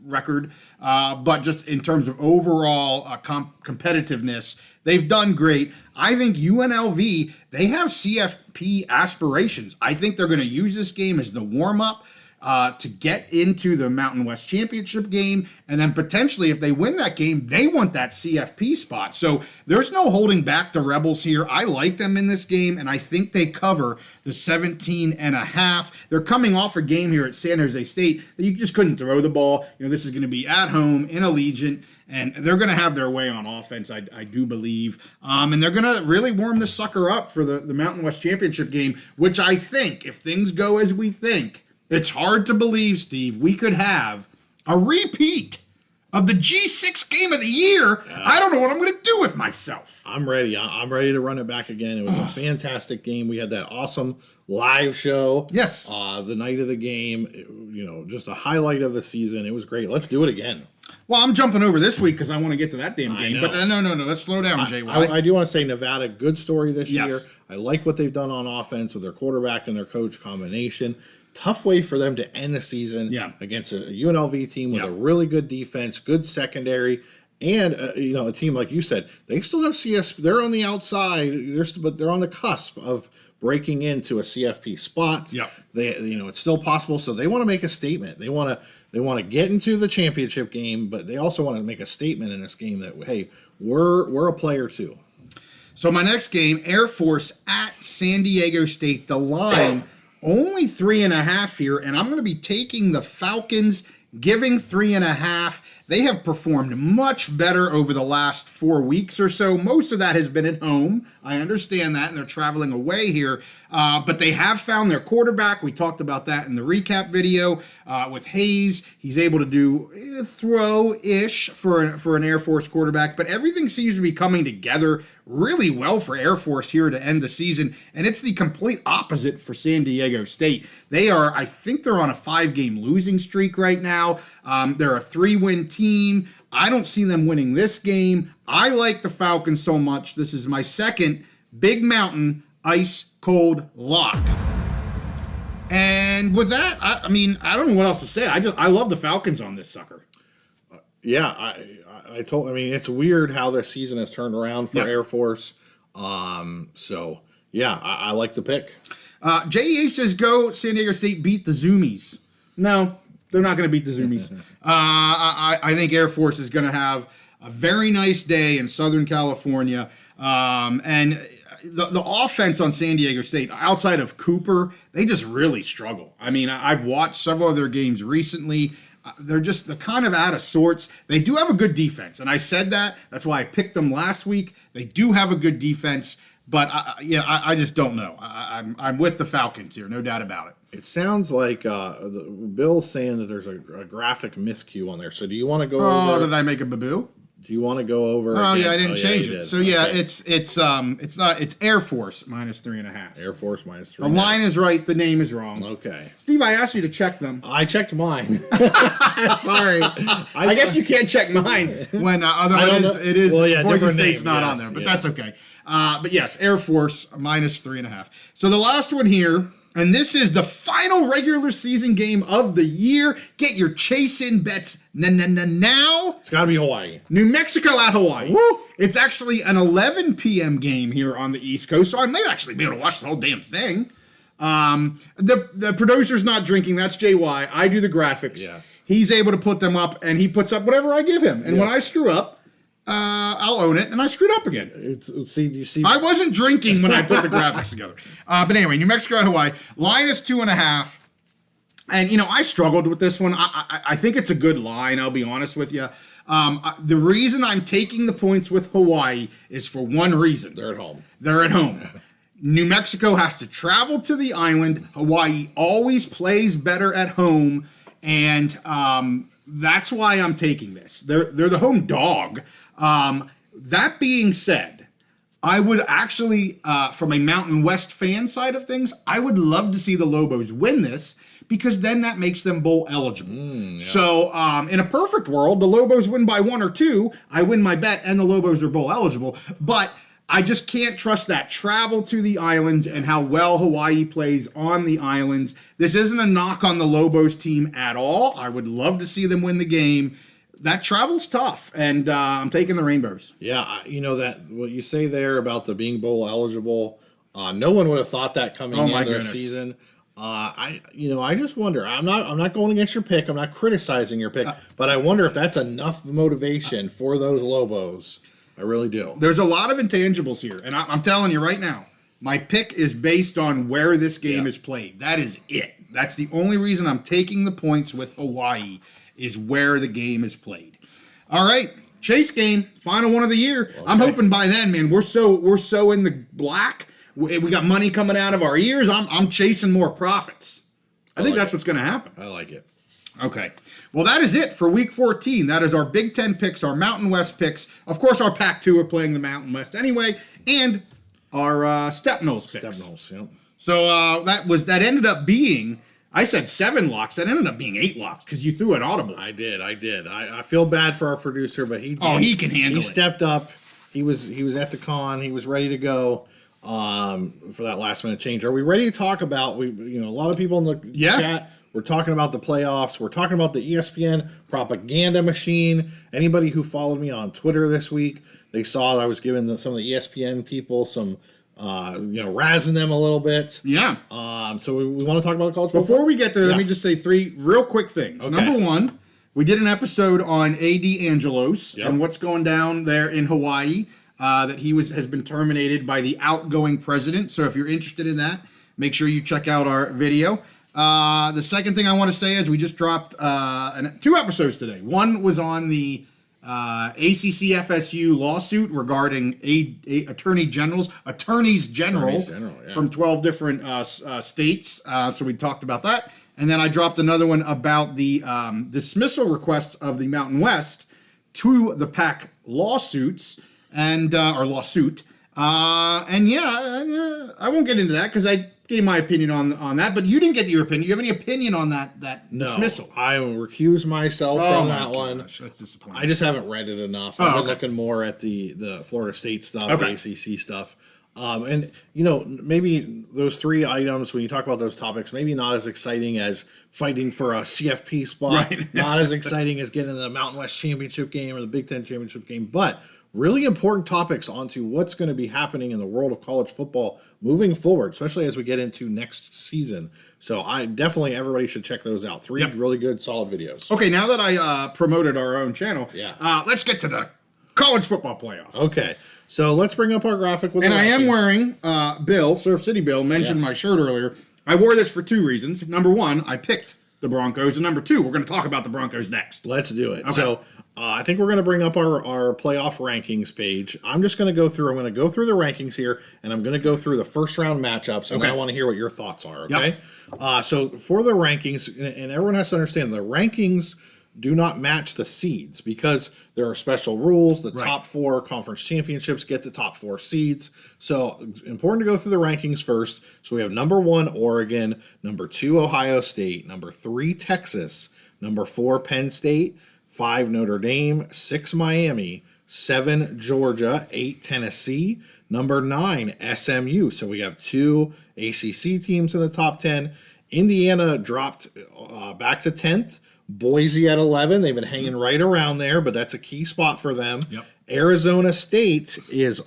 record, but just in terms of overall competitiveness. They've done great. I think UNLV, they have CFP aspirations. I think they're going to use this game as the warm-up to get into the Mountain West Championship game, and then potentially if they win that game, they want that CFP spot. So there's no holding back the Rebels here. I like them in this game, and I think they cover the 17.5. They're coming off a game here at San Jose State that you just couldn't throw the ball. This is going to be at home in Allegiant, and they're going to have their way on offense, I do believe. And they're going to really warm the sucker up for the Mountain West Championship game, which I think, if things go as we think, it's hard to believe, Steve, we could have a repeat of the G6 game of the year. I don't know what I'm going to do with myself.
I'm ready. I'm ready to run it back again. It was a fantastic game. We had that awesome live show.
Yes.
The night of the game, just a highlight of the season. It was great. Let's do it again.
Well, I'm jumping over this week because I want to get to that damn game. But no. Let's slow down, Jay.
I do want to say Nevada, good story this
Yes.
year. I like what they've done on offense with their quarterback and their coach combination. Tough way for them to end the season against a UNLV team with a really good defense, good secondary, and a team like you said, they still have CS. They're on the outside, but they're on the cusp of breaking into a CFP spot.
Yeah,
it's still possible. So they want to make a statement. They want to get into the championship game, but they also want to make a statement in this game that hey, we're a player too.
So my next game, Air Force at San Diego State. The line. Only 3.5 here, and I'm going to be taking the Falcons, giving 3.5. They have performed much better over the last 4 weeks or so. Most of that has been at home. I understand that, and they're traveling away here. But they have found their quarterback. We talked about that in the recap video with Hayes. He's able to do throw-ish for an Air Force quarterback. But everything seems to be coming together really well for Air Force here to end the season. And it's the complete opposite for San Diego State. I think they're on a 5-game losing streak right now. They're a 3-win team. I don't see them winning this game. I like the Falcons so much. This is my second Big Mountain ice cold lock. And with that, I don't know what else to say. I love the Falcons on this sucker.
Yeah, it's weird how the season has turned around for Air Force. So yeah, I like the pick.
JEH says go San Diego State beat the Zoomies. No, they're not going to beat the Zoomies. I think Air Force is going to have a very nice day in Southern California. And the offense on San Diego State, outside of Cooper, they just really struggle. I've watched several of their games recently. They're kind of out of sorts. They do have a good defense, and I said that. That's why I picked them last week. They do have a good defense, but I just don't know. I'm with the Falcons here, no doubt about it.
It sounds like Bill's saying that there's a graphic miscue on there. So do you want to go over?
Did I make a baboo?
Do you want to go over?
Oh
again?
yeah, I didn't change
you
it.
did.
So yeah,
Okay.
it's not it's Air Force -3.5.
Air Force -3.
The line is right. The name is wrong.
Okay.
Steve, I asked you to check them.
I checked mine. Sorry.
I guess you can't check mine when otherwise it is
Well, yeah,
Boise
different
State's
name,
not
yes,
on there, but
yeah.
that's okay. But yes, Air Force -3.5. So the last one here, and this is the final regular season game of the year. Get your chase-in bets now.
It's got to be Hawaii.
New Mexico at Hawaii.
Woo!
It's actually an 11 p.m. game here on the East Coast, so I may actually be able to watch the whole damn thing. The producer's not drinking. That's JY. I do the graphics.
Yes.
He's able to put them up, and he puts up whatever I give him. And when
Yes.
I screw up, I'll own it, and I screwed up again.
You see.
I wasn't drinking when I put the graphics together. But anyway, New Mexico at Hawaii. Line is 2.5. And, I struggled with this one. I think it's a good line, I'll be honest with you. The reason I'm taking the points with Hawaii is for one reason.
They're at home.
They're at home. New Mexico has to travel to the island. Hawaii always plays better at home. And that's why I'm taking this. They're the home dog. That being said, I would actually, from a Mountain West fan side of things, I would love to see the Lobos win this because then that makes them bowl eligible.
Yeah.
So in a perfect world, the Lobos win by 1 or 2, I win my bet, and the Lobos are bowl eligible. But I just can't trust that travel to the islands and how well Hawaii plays on the islands. This isn't a knock on the Lobos team at all. I would love to see them win the game. That travel's tough, and I'm taking the Rainbows.
Yeah, that what you say there about the being bowl eligible. No one would have thought that coming
Oh, my
into the
goodness.
season. I just wonder. I'm not going against your pick. I'm not criticizing your pick, but I wonder if that's enough motivation for those Lobos. I really do.
There's a lot of intangibles here, and I'm telling you right now, my pick is based on where this game is played. That is it. That's the only reason I'm taking the points with Hawaii is where the game is played. All right, chase game, final one of the year. Okay. I'm hoping by then, man, we're so in the black. We got money coming out of our ears. I'm chasing more profits. I think that's what's going to happen.
I like it.
Okay. Well, that is it for Week 14. That is our Big Ten picks, our Mountain West picks. Of course, our Pac-2 are playing the Mountain West anyway, and our Step Knowles picks.
Step Knowles, yep.
So that ended up being, I said 7 locks. That ended up being 8 locks because you threw an audible.
I did. I feel bad for our producer, but he
can handle it.
He stepped up. He was at the con. He was ready to go for that last minute change. Are we ready to talk about a lot of people in the chat? We're talking about the playoffs. We're talking about the ESPN propaganda machine. Anybody who followed me on Twitter this week, they saw that I was giving some of the ESPN people some, razzing them a little bit.
Yeah.
So we want to talk about the college football.
Before we get there, let me just say 3 real quick things. Okay. Number 1, we did an episode on A.D. Angelos and what's going down there in Hawaii. That he has been terminated by the outgoing president. So if you're interested in that, make sure you check out our video. The second thing I want to say is we just dropped 2 episodes today. One was on the ACC FSU lawsuit regarding attorneys general from 12 different states. So we talked about that. And then I dropped another one about the dismissal request of the Mountain West to the PAC lawsuits or lawsuit. I won't get into that because I gave my opinion on that, but you didn't get your opinion. You have any opinion on that dismissal?
I will recuse myself from that one.
That's disappointing.
I just haven't read it enough. I've been looking more at the Florida State stuff, the ACC stuff. And maybe those 3 items, when you talk about those topics, maybe not as exciting as fighting for a CFP spot,
right.
Not as exciting as getting the Mountain West Championship game or the Big Ten Championship game, but really important topics onto what's going to be happening in the world of college football moving forward, especially as we get into next season. So everybody should check those out. 3 really good, solid videos.
Okay, now that I promoted our own channel, let's get to the college football playoff.
Okay, so let's bring up our graphic.
And I am wearing Surf City Bill mentioned my shirt earlier. I wore this for 2 reasons. Number 1, I picked the Broncos, and number 2, we're going to talk about the Broncos next.
Let's do it.
Okay.
So I think we're going to bring up our playoff rankings page. I'm just going to go through. I'm going to go through the rankings here, and I'm going to go through the first round matchups, and I want to hear what your thoughts are. Okay. So for the rankings, and everyone has to understand the rankings do not match the seeds because there are special rules. The
Right.
top 4 conference championships get the top 4 seeds. So important to go through the rankings first. So we have number 1, Oregon, number 2, Ohio State, number 3, Texas, number 4, Penn State, 5, Notre Dame, 6, Miami, 7, Georgia, 8, Tennessee, number 9, SMU. So we have 2 ACC teams in the top 10. Indiana dropped back to 10th. Boise at 11. They've been hanging right around there, but that's a key spot for them.
Yep.
Arizona State is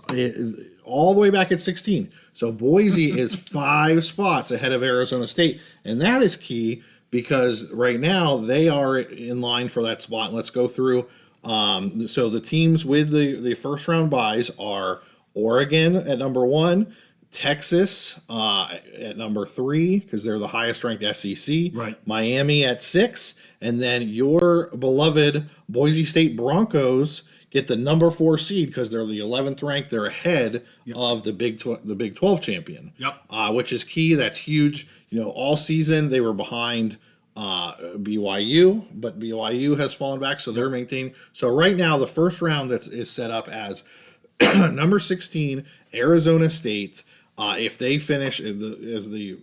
all the way back at 16. So Boise is 5 spots ahead of Arizona State. And that is key because right now they are in line for that spot. Let's go through. So the teams with the first round buys are Oregon at number 1, Texas at number 3 because they're the highest ranked SEC.
Right.
Miami at 6, and then your beloved Boise State Broncos get the number 4 seed because they're the 11th ranked. They're ahead of the Big 12 champion.
Yep.
Which is key. That's huge. All season they were behind BYU, but BYU has fallen back, so they're maintaining. So right now the first round is set up as number 16 Arizona State. If they finish as the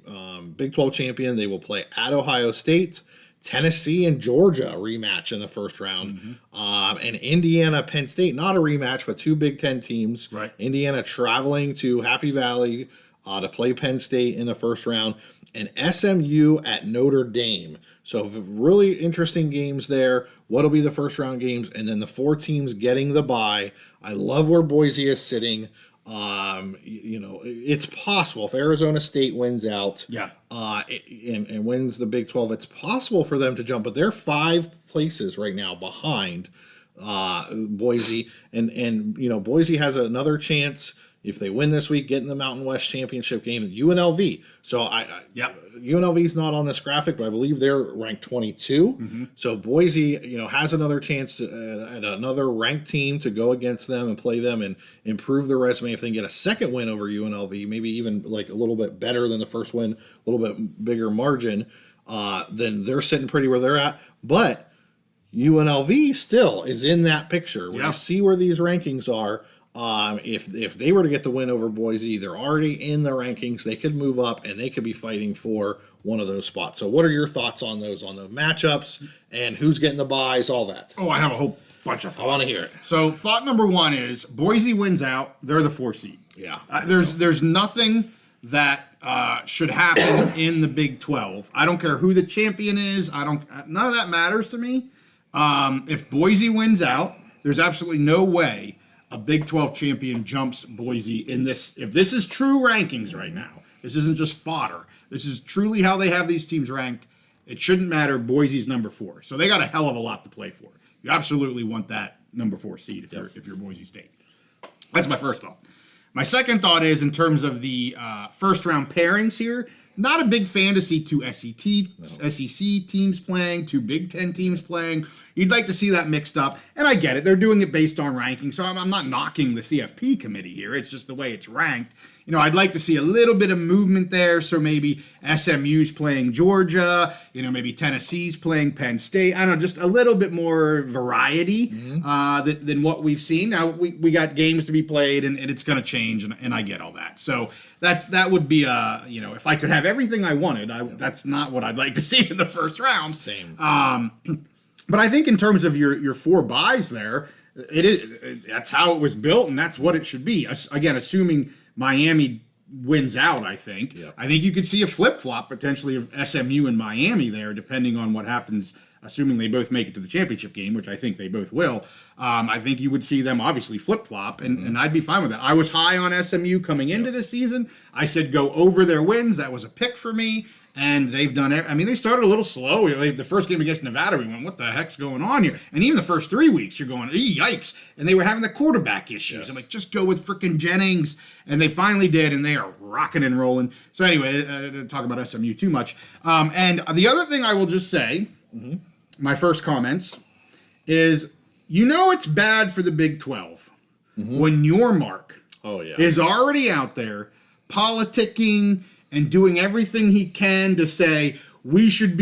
Big 12 champion, they will play at Ohio State, Tennessee, and Georgia rematch in the first round. And Indiana, Penn State, not a rematch, but 2 Big 10 teams.
Right.
Indiana traveling to Happy Valley to play Penn State in the first round, and SMU at Notre Dame. So really interesting games there. What'll be the first round games, and then the 4 teams getting the bye. I love where Boise is sitting. It's possible if Arizona State wins out, and wins the Big 12, it's possible for them to jump, but they're 5 places right now behind Boise, and Boise has another chance if they win this week, get in the Mountain West Championship game. UNLV. So UNLV is not on this graphic, but I believe they're ranked 22. So Boise, has another chance at another ranked team to go against them and play them and improve their resume. If they can get a second win over UNLV, maybe even like a little bit better than the first win, a little bit bigger margin, then they're sitting pretty where they're at. But UNLV still is in that picture. When you see where these rankings are. If they were to get the win over Boise, they're already in the rankings. They could move up, and they could be fighting for one of those spots. So what are your thoughts on the matchups and who's getting the buys, all that?
Oh, I have a whole bunch of thoughts.
I want to hear it.
So thought number 1 is Boise wins out. They're the 4 seed.
Yeah.
There's nothing that should happen in the Big 12. I don't care who the champion is. None of that matters to me. If Boise wins out, there's absolutely no way a Big 12 champion jumps Boise in this. If this is true rankings right now, this isn't just fodder. This is truly how they have these teams ranked. It shouldn't matter. Boise's number 4. So they got a hell of a lot to play for. You absolutely want that number 4 seed if you're Boise State. That's my first thought. My second thought is in terms of the first round pairings here, not a big fan to see 2 SEC teams playing, 2 Big 10 teams playing. You'd like to see that mixed up, and I get it. They're doing it based on ranking, so I'm not knocking the CFP committee here. It's just the way it's ranked. I'd like to see a little bit of movement there, so maybe SMU's playing Georgia, maybe Tennessee's playing Penn State. I don't know, just a little bit more variety than what we've seen. Now, we got games to be played, and it's going to change, and I get all that. So that would be, if I could have everything I wanted, that's not what I'd like to see in the first round.
Same.
But I think in terms of your 4 buys there, that's how it was built, and that's what it should be. Again, assuming Miami wins out, I think.
Yep.
I think you could see a flip-flop potentially of SMU and Miami there, depending on what happens, assuming they both make it to the championship game, which I think they both will. I think you would see them obviously flip-flop, and I'd be fine with that. I was high on SMU coming into this season. I said go over their wins. That was a pick for me. And they've done it. I mean, they started a little slow. The first game against Nevada, we went, what the heck's going on here? And even the first 3 weeks, you're going, yikes. And they were having the quarterback issues.
Yes.
I'm like, just go with frickin' Jennings. And they finally did, and they are rocking and rolling. So anyway, to talk about SMU too much. And the other thing I will just say, my first comments, is it's bad for the Big 12 when your mark is already out there politicking and doing everything he can to say we should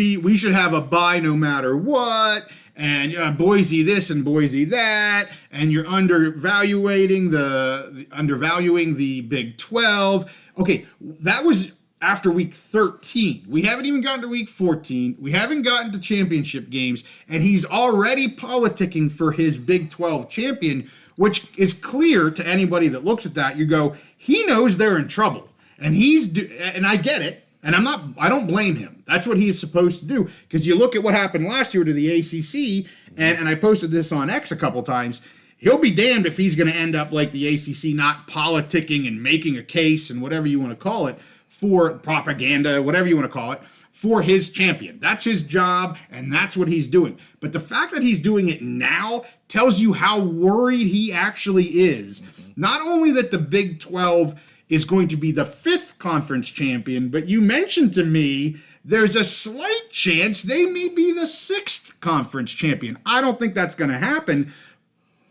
have a bye no matter what, and Boise this and Boise that, and you're undervaluing the Big 12. Okay, that was after week 13. We haven't even gotten to week 14. We haven't gotten to championship games, and he's already politicking for his Big 12 champion, which is clear to anybody that looks at that. You go, he knows they're in trouble, and and I get it, and I don't blame him. That's what he is supposed to do, because you look at what happened last year to the ACC, and I posted this on X a couple times. He'll be damned if he's going to end up like the ACC, not politicking and making a case and whatever you want to call it, for propaganda, whatever you want to call it, for his champion. That's his job, and that's what he's doing. But the fact that he's doing it now tells you how worried he actually is. Not only that the Big 12 is going to be the 5th conference champion, but you mentioned to me there's a slight chance they may be the 6th conference champion. I don't think that's going to happen,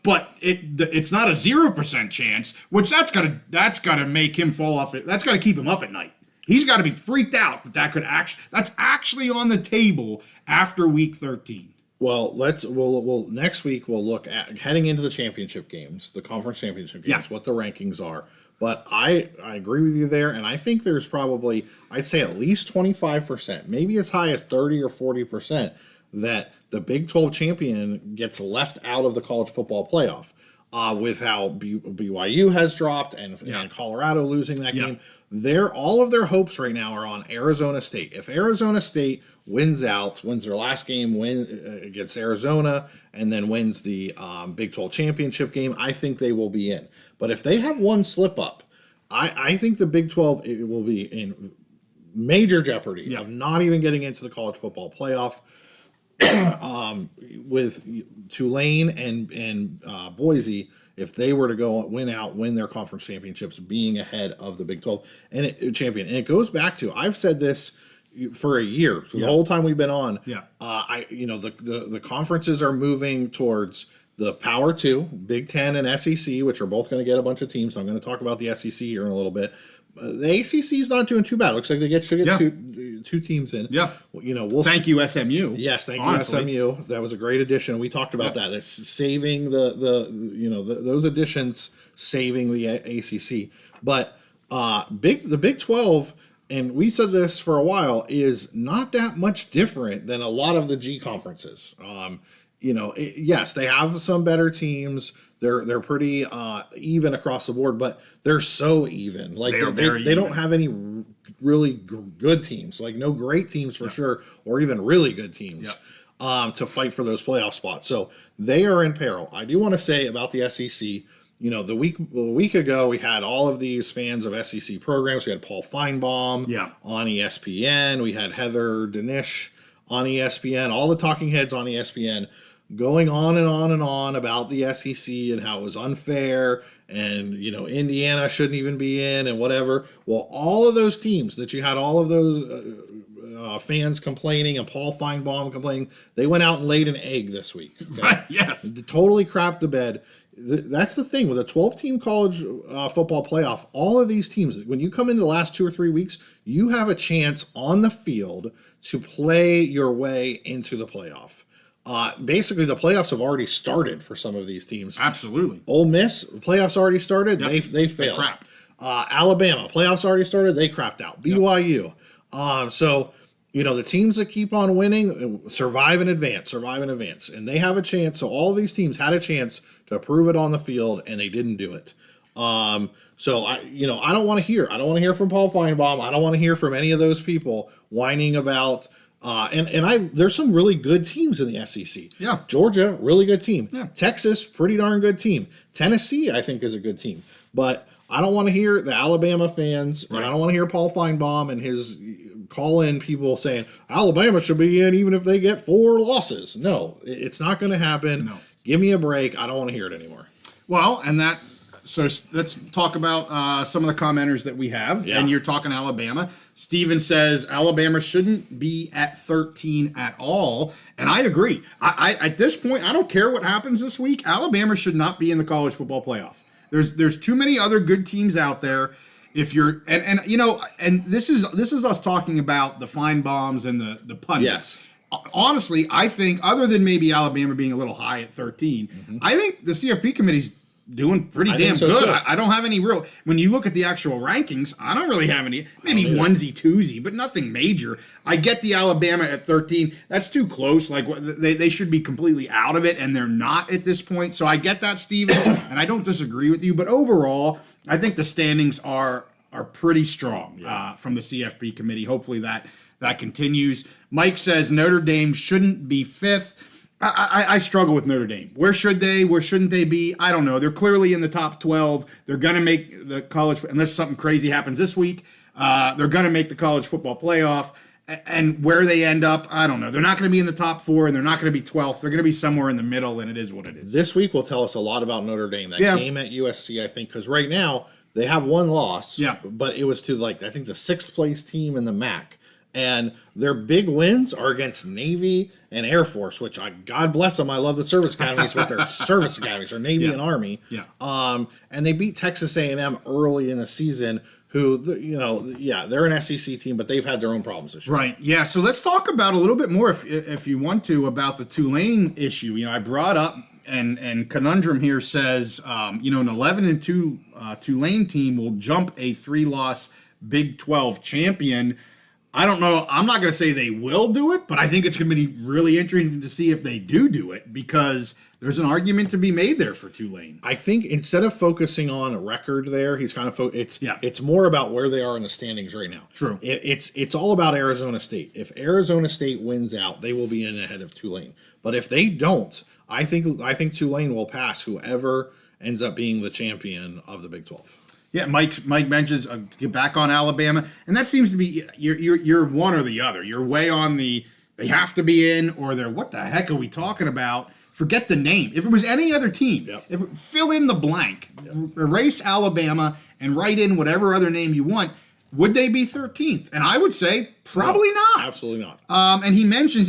but it's not a 0% chance, which that's gotta make him fall off it. That's gotta keep him up at night. He's got to be freaked out that's actually on the table after week 13.
Well, next week we'll look at heading into the championship games, the conference championship games, what the rankings are. But I agree with you there, and I think there's probably, I'd say at least 25%, maybe as high as 30 or 40%, that the Big 12 champion gets left out of the college football playoff. With how BYU has dropped and Colorado losing that game. All of their hopes right now are on Arizona State. If Arizona State wins their last game against Arizona, and then wins the Big 12 championship game, I think they will be in. But if they have one slip up, I think the Big 12 will be in major jeopardy of not even getting into the college football playoff. With Tulane and Boise, if they were to win their conference championships, being ahead of the Big 12 champion. And it goes back to, I've said this for a year, the whole time we've been on. The conferences are moving towards the Power 2, Big 10 and SEC, which are both going to get a bunch of teams. I'm going to talk about the SEC here in a little bit. The ACC is not doing too bad. Looks like they should get two teams in.
Yeah. Thank you, SMU.
Yes, thank you, SMU. That was a great addition. We talked about that. It's saving those additions, saving the ACC. But the Big 12, and we said this for a while, is not that much different than a lot of the G conferences. Yes, they have some better teams. They're pretty even across the board, but they're so even. Like they don't have any really good teams, like no great teams for sure, or even really good teams to fight for those playoff spots. So they are in peril. I do want to say about the SEC. A week ago, we had all of these fans of SEC programs. We had Paul Feinbaum on ESPN. We had Heather Danish on ESPN. All the talking heads on ESPN. Going on and on and on about the SEC and how it was unfair and, Indiana shouldn't even be in and whatever. Well, all of those teams that you had all of those fans complaining and Paul Feinbaum complaining, they went out and laid an egg this week. Okay?
Right, yes.
Totally crapped the bed. That's the thing with a 12-team college football playoff. All of these teams, when you come into the last 2 or 3 weeks, you have a chance on the field to play your way into the playoff. Basically, the playoffs have already started for some of these teams.
Absolutely.
Ole Miss, playoffs already started. Yep. They failed.
They crapped.
Alabama, playoffs already started. They crapped out. BYU. So, the teams that keep on winning survive and advance. And they have a chance. So all these teams had a chance to prove it on the field, and they didn't do it. So I don't want to hear. I don't want to hear from Paul Feinbaum. I don't want to hear from any of those people whining about. There's some really good teams in the SEC.
Yeah.
Georgia, really good team.
Yeah.
Texas, pretty darn good team. Tennessee, I think, is a good team. But I don't want to hear the Alabama fans, and I don't want to hear Paul Feinbaum and his call-in people saying Alabama should be in even if they get 4 losses. No, it's not going to happen. No. Give me a break. I don't want to hear it anymore.
Well, so let's talk about some of the commenters that we have. Yeah. And you're talking Alabama. Steven says Alabama shouldn't be at 13 at all. And I agree. I at this point, I don't care what happens this week. Alabama should not be in the college football playoff. There's too many other good teams out there. If you're and this is us talking about the Feinbaums and the pundits.
Yes.
honestly, I think other than maybe Alabama being a little high at 13, I think the CFP committee's doing pretty damn
so
good.
too.
I don't have any real. When you look at the actual rankings, I don't really have any. Maybe onesie twosie, but nothing major. I get the Alabama at 13. That's too close. Like they should be completely out of it, and they're not at this point. So I get that, Steven, and I don't disagree with you. But overall, I think the standings are pretty strong from the CFP committee. Hopefully that continues. Mike says Notre Dame shouldn't be 5th. I struggle with Notre Dame. Where should they? Where shouldn't they be? I don't know. They're clearly in the top 12. They're going to make the college, unless something crazy happens this week, they're going to make the college football playoff. And where they end up, I don't know. They're not going to be in the top 4, and they're not going to be 12th. They're going to be somewhere in the middle, and it is what it is.
This week will tell us a lot about Notre Dame. That game at USC, I think, because right now they have one loss.
Yeah.
But it was to, I think the 6th place team in the MAC. And their big wins are against Navy and Air Force, which God bless them. I love the service academies with their service academies, or Navy and Army.
Yeah.
And they beat Texas A&M early in the season, who, they're an SEC team, but they've had their own problems this year.
Right. Yeah. So let's talk about a little bit more, if you want to, about the Tulane issue. I brought up, and Conundrum here says, an 11-2 Tulane team will jump a 3-loss Big 12 champion. I don't know. I'm not going to say they will do it, but I think it's going to be really interesting to see if they do it, because there's an argument to be made there for Tulane.
I think instead of focusing on a record there, he's kind of it's more about where they are in the standings right now.
True.
It's all about Arizona State. If Arizona State wins out, they will be in ahead of Tulane. But if they don't, I think Tulane will pass whoever ends up being the champion of the Big 12.
Yeah, Mike mentions to get back on Alabama, and that seems to be you're one or the other. You're way on the they have to be in, or they're what the heck are we talking about? Forget the name. If it was any other team, fill in the blank, erase Alabama, and write in whatever other name you want. Would they be 13th? And I would say probably not.
Absolutely not.
And he mentions,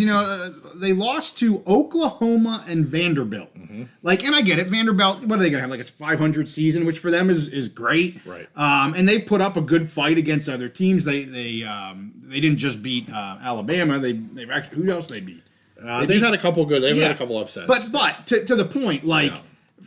they lost to Oklahoma and Vanderbilt. And I get it. Vanderbilt, what are they going to have? Like a 500 season, which for them is great.
Right.
And they put up a good fight against other teams. They didn't just beat Alabama. They've actually, who else they beat?
They've had a couple good. They've had a couple upsets.
But to the point,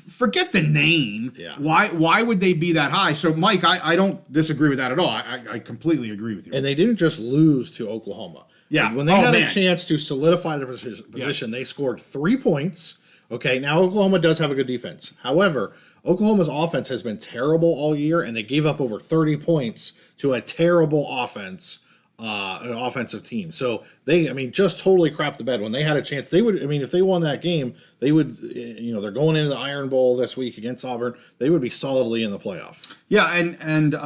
forget the name.
Yeah.
Why would they be that high? So, Mike, I don't disagree with that at all. I completely agree with you.
And they didn't just lose to Oklahoma.
Yeah.
When they had a chance to solidify their position, they scored 3 points. Okay, now Oklahoma does have a good defense. However, Oklahoma's offense has been terrible all year, and they gave up over 30 points to a terrible offensive team. So they, just totally crapped the bed. When they had a chance, they would, if they won that game, they would, they're going into the Iron Bowl this week against Auburn. They would be solidly in the playoff.
Yeah, and so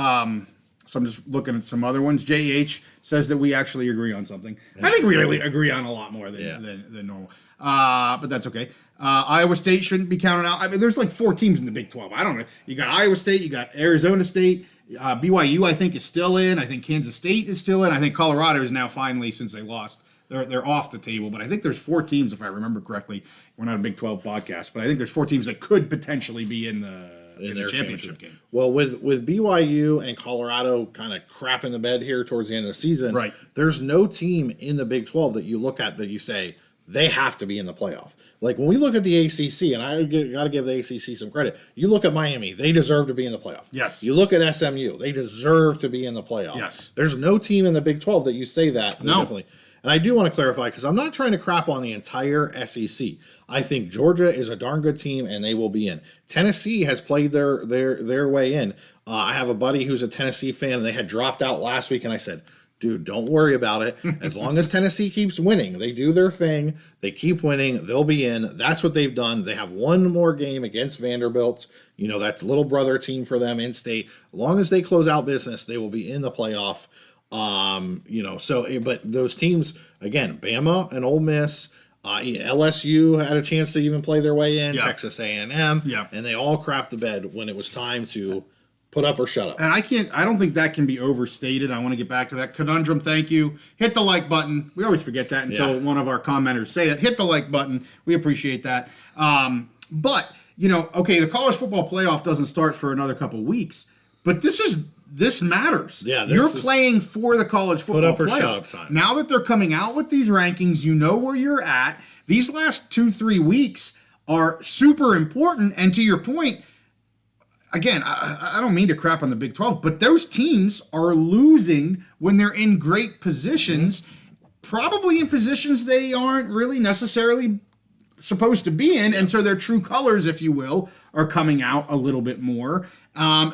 I'm just looking at some other ones. JH says that we actually agree on something. I think we really agree on a lot more than normal. But that's okay. Iowa State shouldn't be counted out. There's like 4 teams in the Big 12. I don't know. You got Iowa State, you got Arizona State, BYU I think is still in. I think Kansas State is still in. I think Colorado is now finally, since they lost, they're off the table. But I think there's 4 teams, if I remember correctly. We're not a Big 12 podcast, but I think there's 4 teams that could potentially be in the championship game.
Well, with BYU and Colorado kind of crapping the bed here towards the end of the season,
right?
There's no team in the Big 12 that you look at that you say they have to be in the playoff. Like when we look at the ACC, and I got to give the ACC some credit. You look at Miami; they deserve to be in the playoff.
Yes.
You look at SMU; they deserve to be in the playoff.
Yes.
There's no team in the Big 12 that you say that.
No.
Definitely. And I do want to clarify, because I'm not trying to crap on the entire SEC. I think Georgia is a darn good team, and they will be in. Tennessee has played their way in. I have a buddy who's a Tennessee fan, and they had dropped out last week, and I said, dude, don't worry about it. As long as Tennessee keeps winning, they do their thing, they keep winning, they'll be in. That's what they've done. They have one more game against Vanderbilt. That's little brother team for them in state. As long as they close out business, they will be in the playoff. But those teams, again, Bama and Ole Miss, LSU had a chance to even play their way in, Texas A&M, and they all crapped the bed when it was time to put up or shut up.
And I don't think that can be overstated. I want to get back to that. Conundrum, thank you. Hit the like button. We always forget that until one of our commenters say that. Hit the like button. We appreciate that. But, the college football playoff doesn't start for another couple weeks. But this is this matters.
Yeah,
you're playing for the college football
up or
playoff.
shut up time.
Now that they're coming out with these rankings, you know where you're at. These last 2-3 weeks are super important. And to your point, again, I don't mean to crap on the Big 12, but those teams are losing when they're in great positions, probably in positions they aren't really necessarily supposed to be in, and so their true colors, if you will, are coming out a little bit more,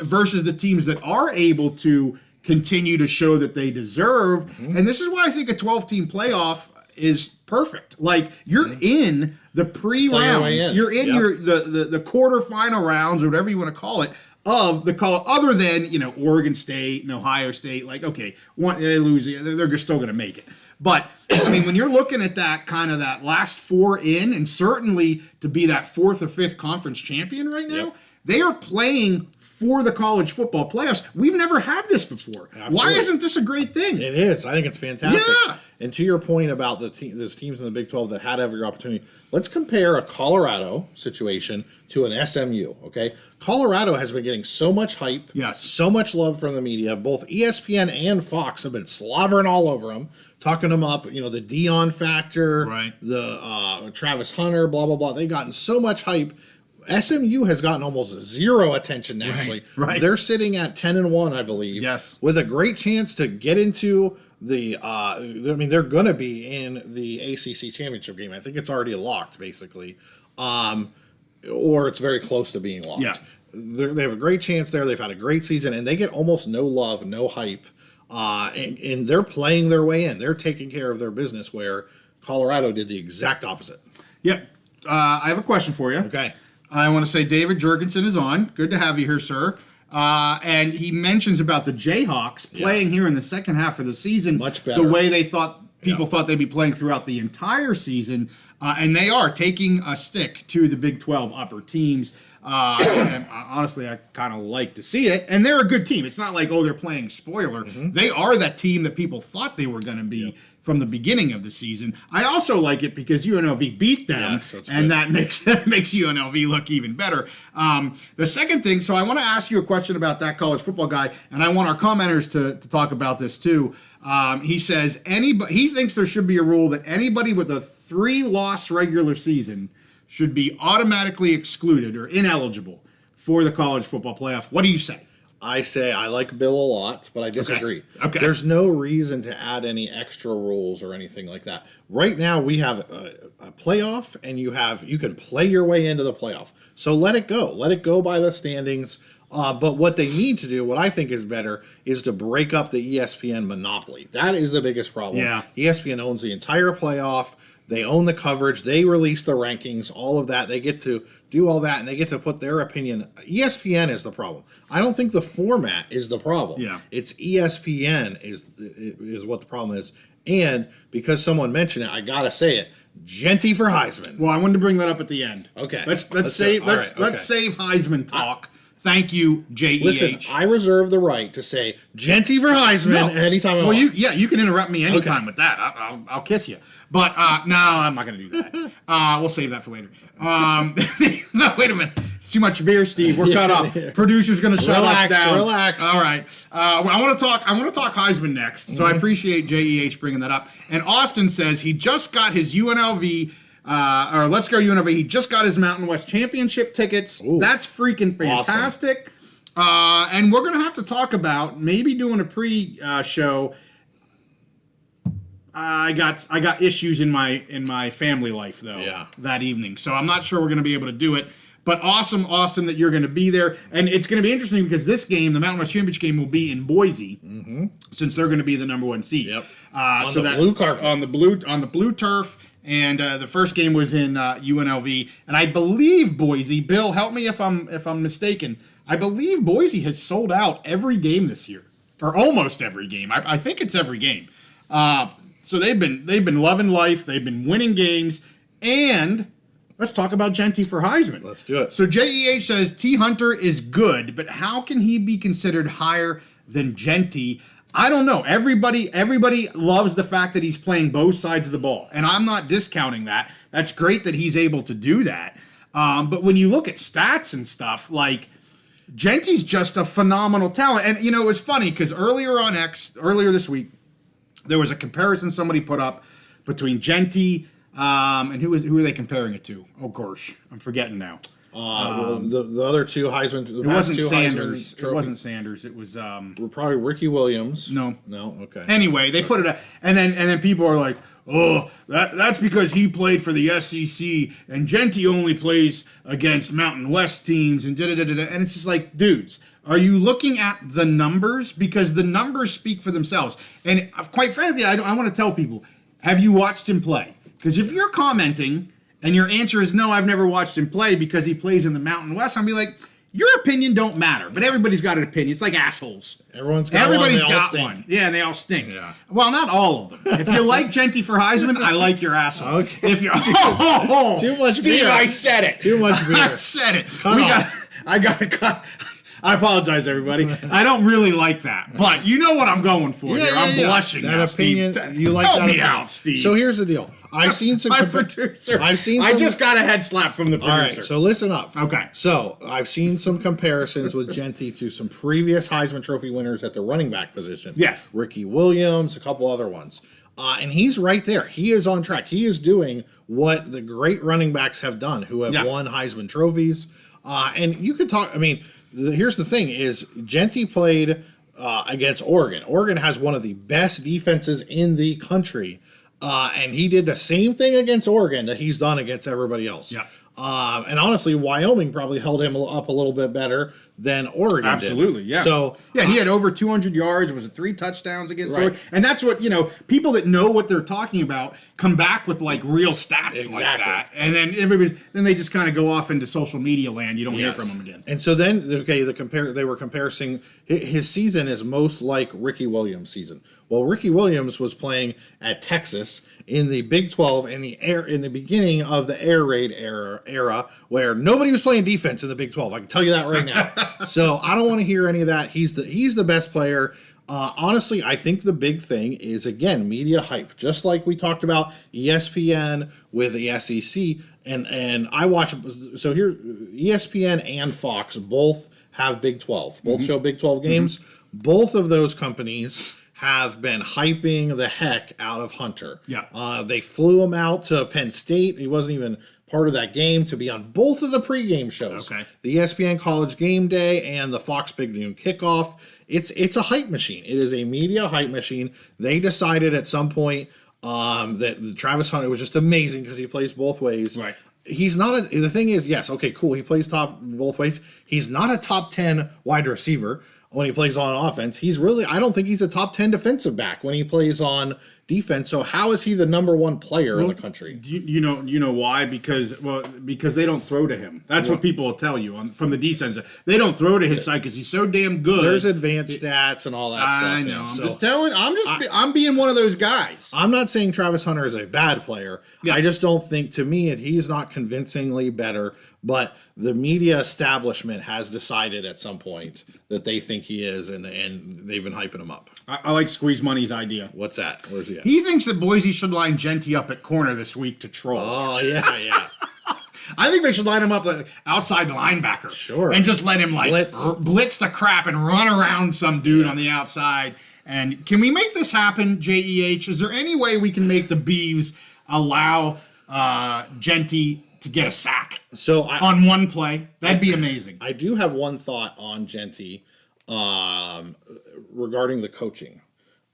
versus the teams that are able to continue to show that they deserve. And this is why I think a 12-team playoff is perfect. Like, you're in the pre-rounds, you're in the quarterfinal rounds, or whatever you want to call it, of the call, other than, you know, Oregon State and Ohio State. Like, okay, they lose, they're still going to make it. But I mean, when you're looking at that kind of that last four in, and certainly to be that fourth or fifth conference champion right now, they are playing for the college football playoffs. We've never had this before. Absolutely. Why isn't this a great thing?
It is. I think it's fantastic.
Yeah.
And to your point about those teams in the Big 12 that had every opportunity, let's compare a Colorado situation to an SMU, okay? Colorado has been getting so much hype, so much love from the media. Both ESPN and Fox have been slobbering all over them, talking them up, you know, the Dion factor, the Travis Hunter, blah, blah, blah. They've gotten so much hype. SMU has gotten almost zero attention nationally.
Right.
They're sitting at 10-1, I believe.
Yes.
With a great chance to get into the I mean, they're going to be in the ACC championship game. I think it's already locked, basically. Or it's very close to being locked.
Yeah.
They have a great chance there. They've had a great season, and they get almost no love, no hype. And they're playing their way in. They're taking care of their business, where Colorado did the exact opposite.
Yep. I have a question for you.
Okay.
I want to say David Jurgensen is on. Good to have you here, sir. And he mentions about the Jayhawks playing here in the second half of the season.
Much better.
The way they thought people thought they'd be playing throughout the entire season. And they are taking a stick to the Big 12 upper teams. And honestly, I kind of like to see it. And they're a good team. It's not like, oh, they're playing spoiler. They are that team that people thought they were going to be from the beginning of the season. I also like it because UNLV beat them, and that makes UNLV look even better. The second thing, so I want to ask you a question about that college football guy, and I want our commenters to talk about this too. He says he thinks there should be a rule that anybody with a 3-loss regular season should be automatically excluded or ineligible for the college football playoff. What do you say?
I say I like Bill a lot, but I disagree.
Okay.
There's no reason to add any extra rules or anything like that. Right now, we have a playoff, and you can play your way into the playoff. So let it go. Let it go by the standings. But what they need to do, what I think is better, is to break up the ESPN monopoly. That is the biggest problem.
Yeah.
ESPN owns the entire playoff. They own the coverage. They release the rankings, all of that. They get to do all that, and they get to put their opinion. ESPN is the problem. I don't think the format is the problem.
Yeah.
It's ESPN is what the problem is. And because someone mentioned it, I got to say it. Genty for Heisman.
Well, I wanted to bring that up at the end.
Okay.
Let's save Heisman talk. Thank you, JEH.
Listen, I reserve the right to say Genty for Heisman anytime I want.
You can interrupt me anytime with that. I'll kiss you. But no, I'm not going to do that. We'll save that for later. No, wait a minute. It's too much beer, Steve. We're cut off. Producer's going to shut us down.
Relax.
All right. I want to talk Heisman next. So I appreciate JEH bringing that up. And Austin says he just got his UNLV. Or Let's Go UNLV. He just got his Mountain West Championship tickets. Ooh, that's freaking fantastic. Awesome. And we're going to have to talk about maybe doing a pre-show. I got issues in my family life though that evening, so I'm not sure we're going to be able to do it. But awesome that you're going to be there, and it's going to be interesting because this game, the Mountain West Championship game, will be in Boise, since they're going to be the number 1 seed.
Yep.
Blue carpet, on the blue turf. And the first game was in UNLV, and I believe Boise. Bill, help me if I'm mistaken. I believe Boise has sold out every game this year, or almost every game. I think it's every game. So they've been loving life. They've been winning games, and let's talk about Genty for Heisman.
Let's do it.
So JEH says T. Hunter is good, but how can he be considered higher than Genty? I don't know. Everybody loves the fact that he's playing both sides of the ball, and I'm not discounting that. That's great that he's able to do that. But when you look at stats and stuff, like Genty's just a phenomenal talent. And, it was funny because earlier this week, there was a comparison somebody put up between Genty and who are they comparing it to? Oh, gosh, I'm forgetting now.
The other two Heisman.
It wasn't Sanders. It wasn't Sanders. It was
probably Ricky Williams.
No.
Okay.
Anyway, they put it up, and then people are like, "Oh, that's because he played for the SEC, and Genty only plays against Mountain West teams, and da da da da." And it's just like, dudes, are you looking at the numbers? Because the numbers speak for themselves. And quite frankly, I want to tell people, have you watched him play? Because if you're commenting and your answer is no, I've never watched him play because he plays in the Mountain West, I'll be like, your opinion don't matter. But everybody's got an opinion. It's like assholes. Everybody's got one. Yeah, and they all stink.
Yeah.
Well, not all of them. If you like Genty for Heisman, I like your asshole.
Okay.
If you're
Too much
Steve,
beer.
I said it.
Too much beer.
I said it.
Cut
I got to cut. I apologize, everybody. I don't really like that, but you know what I'm going for here. I'm blushing
that
now,
opinion,
Steve.
You like
Help
that
me
opinion.
out, Steve.
So here's the deal. I've seen some.
My producer.
I
just got a head slap from the producer.
All right, so listen up.
Okay.
So I've seen some comparisons with Genty to some previous Heisman Trophy winners at the running back position.
Yes.
Ricky Williams, a couple other ones. And he's right there. He is on track. He is doing what the great running backs have done who have won Heisman trophies. And you could talk, here's the thing is Genty played against Oregon. Oregon has one of the best defenses in the country. And he did the same thing against Oregon that he's done against everybody else.
Yeah.
And honestly, Wyoming probably held him up a little bit better than Oregon
Absolutely,
did.
yeah.
So
he had over 200 yards. Was it 3 touchdowns against
Right.
Oregon? And that's what, people that know what they're talking about come back with like real stats like
Exactly.
that. And then they just kind of go off into social media land. You don't hear from them again.
And so then, they were comparing his season is most like Ricky Williams' season. Well, Ricky Williams was playing at Texas in the Big 12 in the beginning of the air raid era where nobody was playing defense in the Big 12. I can tell you that right now. So I don't want to hear any of that. He's the best player. Honestly, I think the big thing is, again, media hype. Just like we talked about ESPN with the SEC, and I watch. So here, ESPN and Fox both have Big 12. Both show Big 12 games. Both of those companies have been hyping the heck out of Hunter.
Yeah.
They flew him out to Penn State. He wasn't even part of that game to be on both of the pregame shows.
Okay.
The ESPN College Game Day and the Fox Big Noon Kickoff. It's a hype machine. It is a media hype machine. They decided at some point that Travis Hunter was just amazing because he plays both ways.
Right.
He's not the thing is, yes, okay, cool. He plays top both ways. He's not a top 10 wide receiver when he plays on offense. I don't think he's a top 10 defensive back when he plays on defense. So how is he the number one player in the country?
You know why? Because they don't throw to him. That's what people will tell you from the defense. They don't throw to his side because he's so damn good.
There's advanced stats and all that stuff.
I know. I'm just telling. I'm being one of those guys.
I'm not saying Travis Hunter is a bad player.
Yeah.
I just don't think, to me, he's not convincingly better. But the media establishment has decided at some point that they think he is, and they've been hyping him up.
I like Squeeze Money's idea.
What's that? Where's he at?
He thinks that Boise should line Genty up at corner this week to troll.
Oh, yeah.
I think they should line him up like outside linebacker.
Sure.
And just let him blitz the crap and run around some dude on the outside. And can we make this happen, JEH? Is there any way we can make the Beavs allow Genty to get a sack on one play? That'd be amazing.
I do have one thought on Genty regarding the coaching,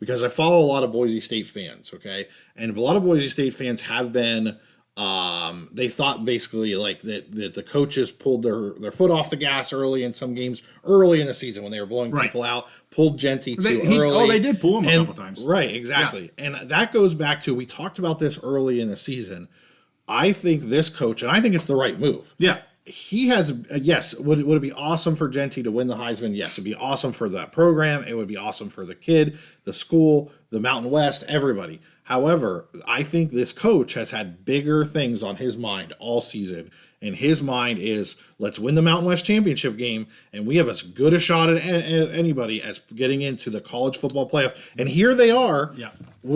because I follow a lot of Boise State fans, okay? And a lot of Boise State fans have been, they thought basically like that the coaches pulled their foot off the gas early in some games early in the season when they were blowing people out, pulled Genty too early.
Oh, they did pull him a couple times.
Right, exactly. Yeah. And that goes back to, we talked about this early in the season. I think this coach, and I think it's the right move.
Yeah.
He has, yes, would it be awesome for Genty to win the Heisman? Yes, it'd be awesome for that program. It would be awesome for the kid, the school, the Mountain West, everybody. However, I think this coach has had bigger things on his mind all season. And his mind is, let's win the Mountain West championship game, and we have as good a shot at anybody as getting into the college football playoff. And here they are,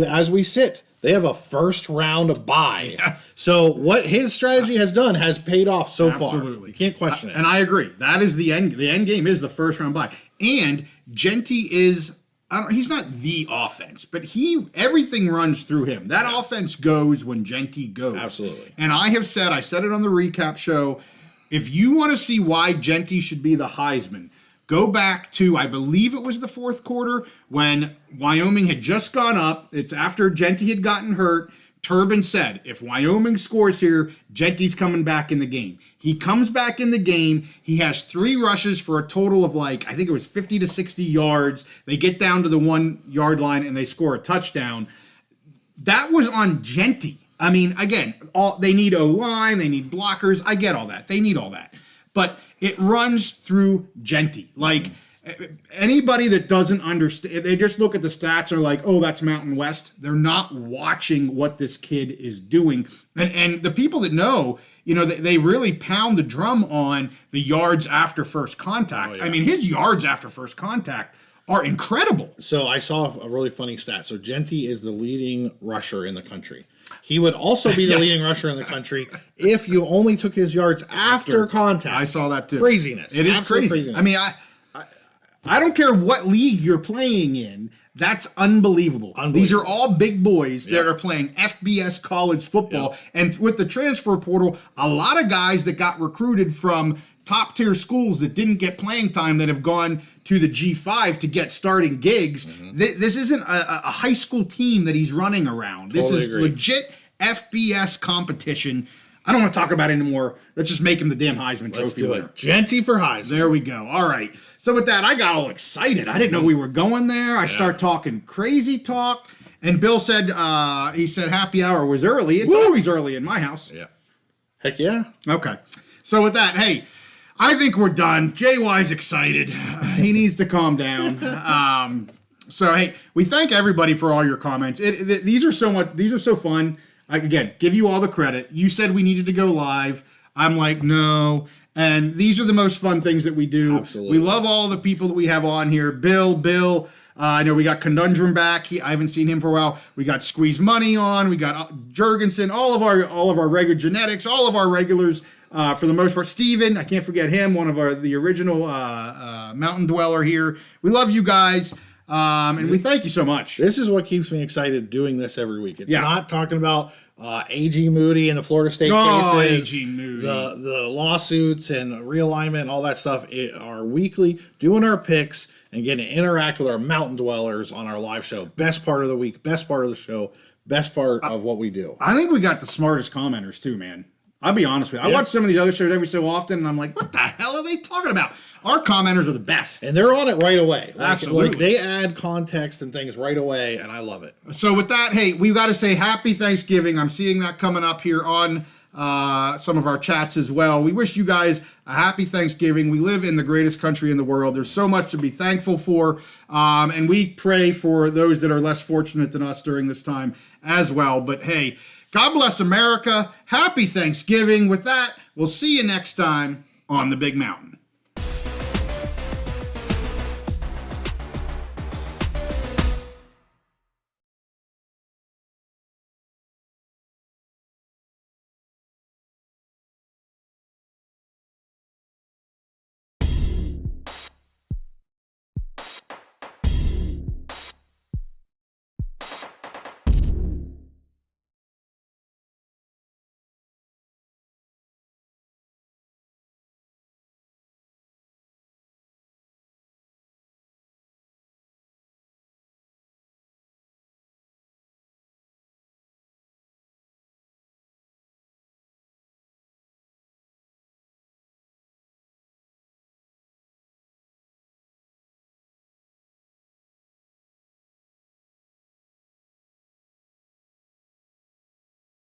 as we sit. They have a first round bye. Yeah. So what his strategy has done has paid off so far.
Absolutely.
You can't question it.
And I agree. That is the end. The end game is the first round bye. And Genty is, he's not the offense, but everything runs through him. That offense goes when Genty goes.
Absolutely.
And I said it on the recap show, if you want to see why Genty should be the Heisman, go back to, I believe it was the fourth quarter, when Wyoming had just gone up. It's after Genty had gotten hurt. Turbin said, if Wyoming scores here, Genty's coming back in the game. He comes back in the game. He has 3 rushes for a total of I think it was 50 to 60 yards. They get down to the 1 yard line and they score a touchdown. That was on Genty. I mean, again, they need O-line, they need blockers. I get all that. They need all that. But it runs through Genty. Anybody that doesn't understand, they just look at the stats and are like, oh, that's Mountain West. They're not watching what this kid is doing. And the people that know, they really pound the drum on the yards after first contact. Oh, yeah. I mean, his yards after first contact are incredible.
So I saw a really funny stat. So Genty is the leading rusher in the country. He would also be the leading rusher in the country if you only took his yards after contact.
I saw that too.
Craziness.
It is crazy. Craziness. I mean, I don't care what league you're playing in. That's unbelievable. These are all big boys that are playing FBS college football. Yep. And with the transfer portal, a lot of guys that got recruited from top tier schools that didn't get playing time that have gone to the G5 to get starting gigs. Mm-hmm. This isn't a high school team that he's running around. This is legit FBS competition. I don't want to talk about it anymore. Let's just make him the damn Heisman Trophy winner.
Genty for Heisman.
There we go. All right. So with that, I got all excited. I didn't know we were going there. I start talking crazy talk. And Bill said, he said happy hour was early. It's always early in my house.
Yeah. Heck yeah.
Okay. So with that, hey, I think we're done. JY's excited. He needs to calm down. So hey, we thank everybody for all your comments. These are so fun. Again, give you all the credit. You said we needed to go live. I'm like, no. And these are the most fun things that we do.
Absolutely.
We love all the people that we have on here. Bill. I know we got Conundrum back. I haven't seen him for a while. We got Squeeze Money on. We got Jurgensen. All of our regular genetics. All of our regulars. For the most part, Steven, I can't forget him, one of the original mountain dweller here. We love you guys, and we thank you so much.
This is what keeps me excited doing this every week. It's not talking about A.G. Moody and the Florida State cases,
A.G. Moody.
the lawsuits and realignment and all that stuff. Our weekly, doing our picks and getting to interact with our mountain dwellers on our live show. Best part of the week, best part of the show, best part of what we do.
I think we got the smartest commenters too, man. I'll be honest with you. I watch some of these other shows every so often, and I'm like, what the hell are they talking about? Our commenters are the best.
And they're on it right away.
Absolutely.
They add context and things right away, and I love it.
So with that, hey, we've got to say happy Thanksgiving. I'm seeing that coming up here on some of our chats as well. We wish you guys a happy Thanksgiving. We live in the greatest country in the world. There's so much to be thankful for, and we pray for those that are less fortunate than us during this time as well. But hey, God bless America. Happy Thanksgiving. With that, we'll see you next time on the Big Mountain.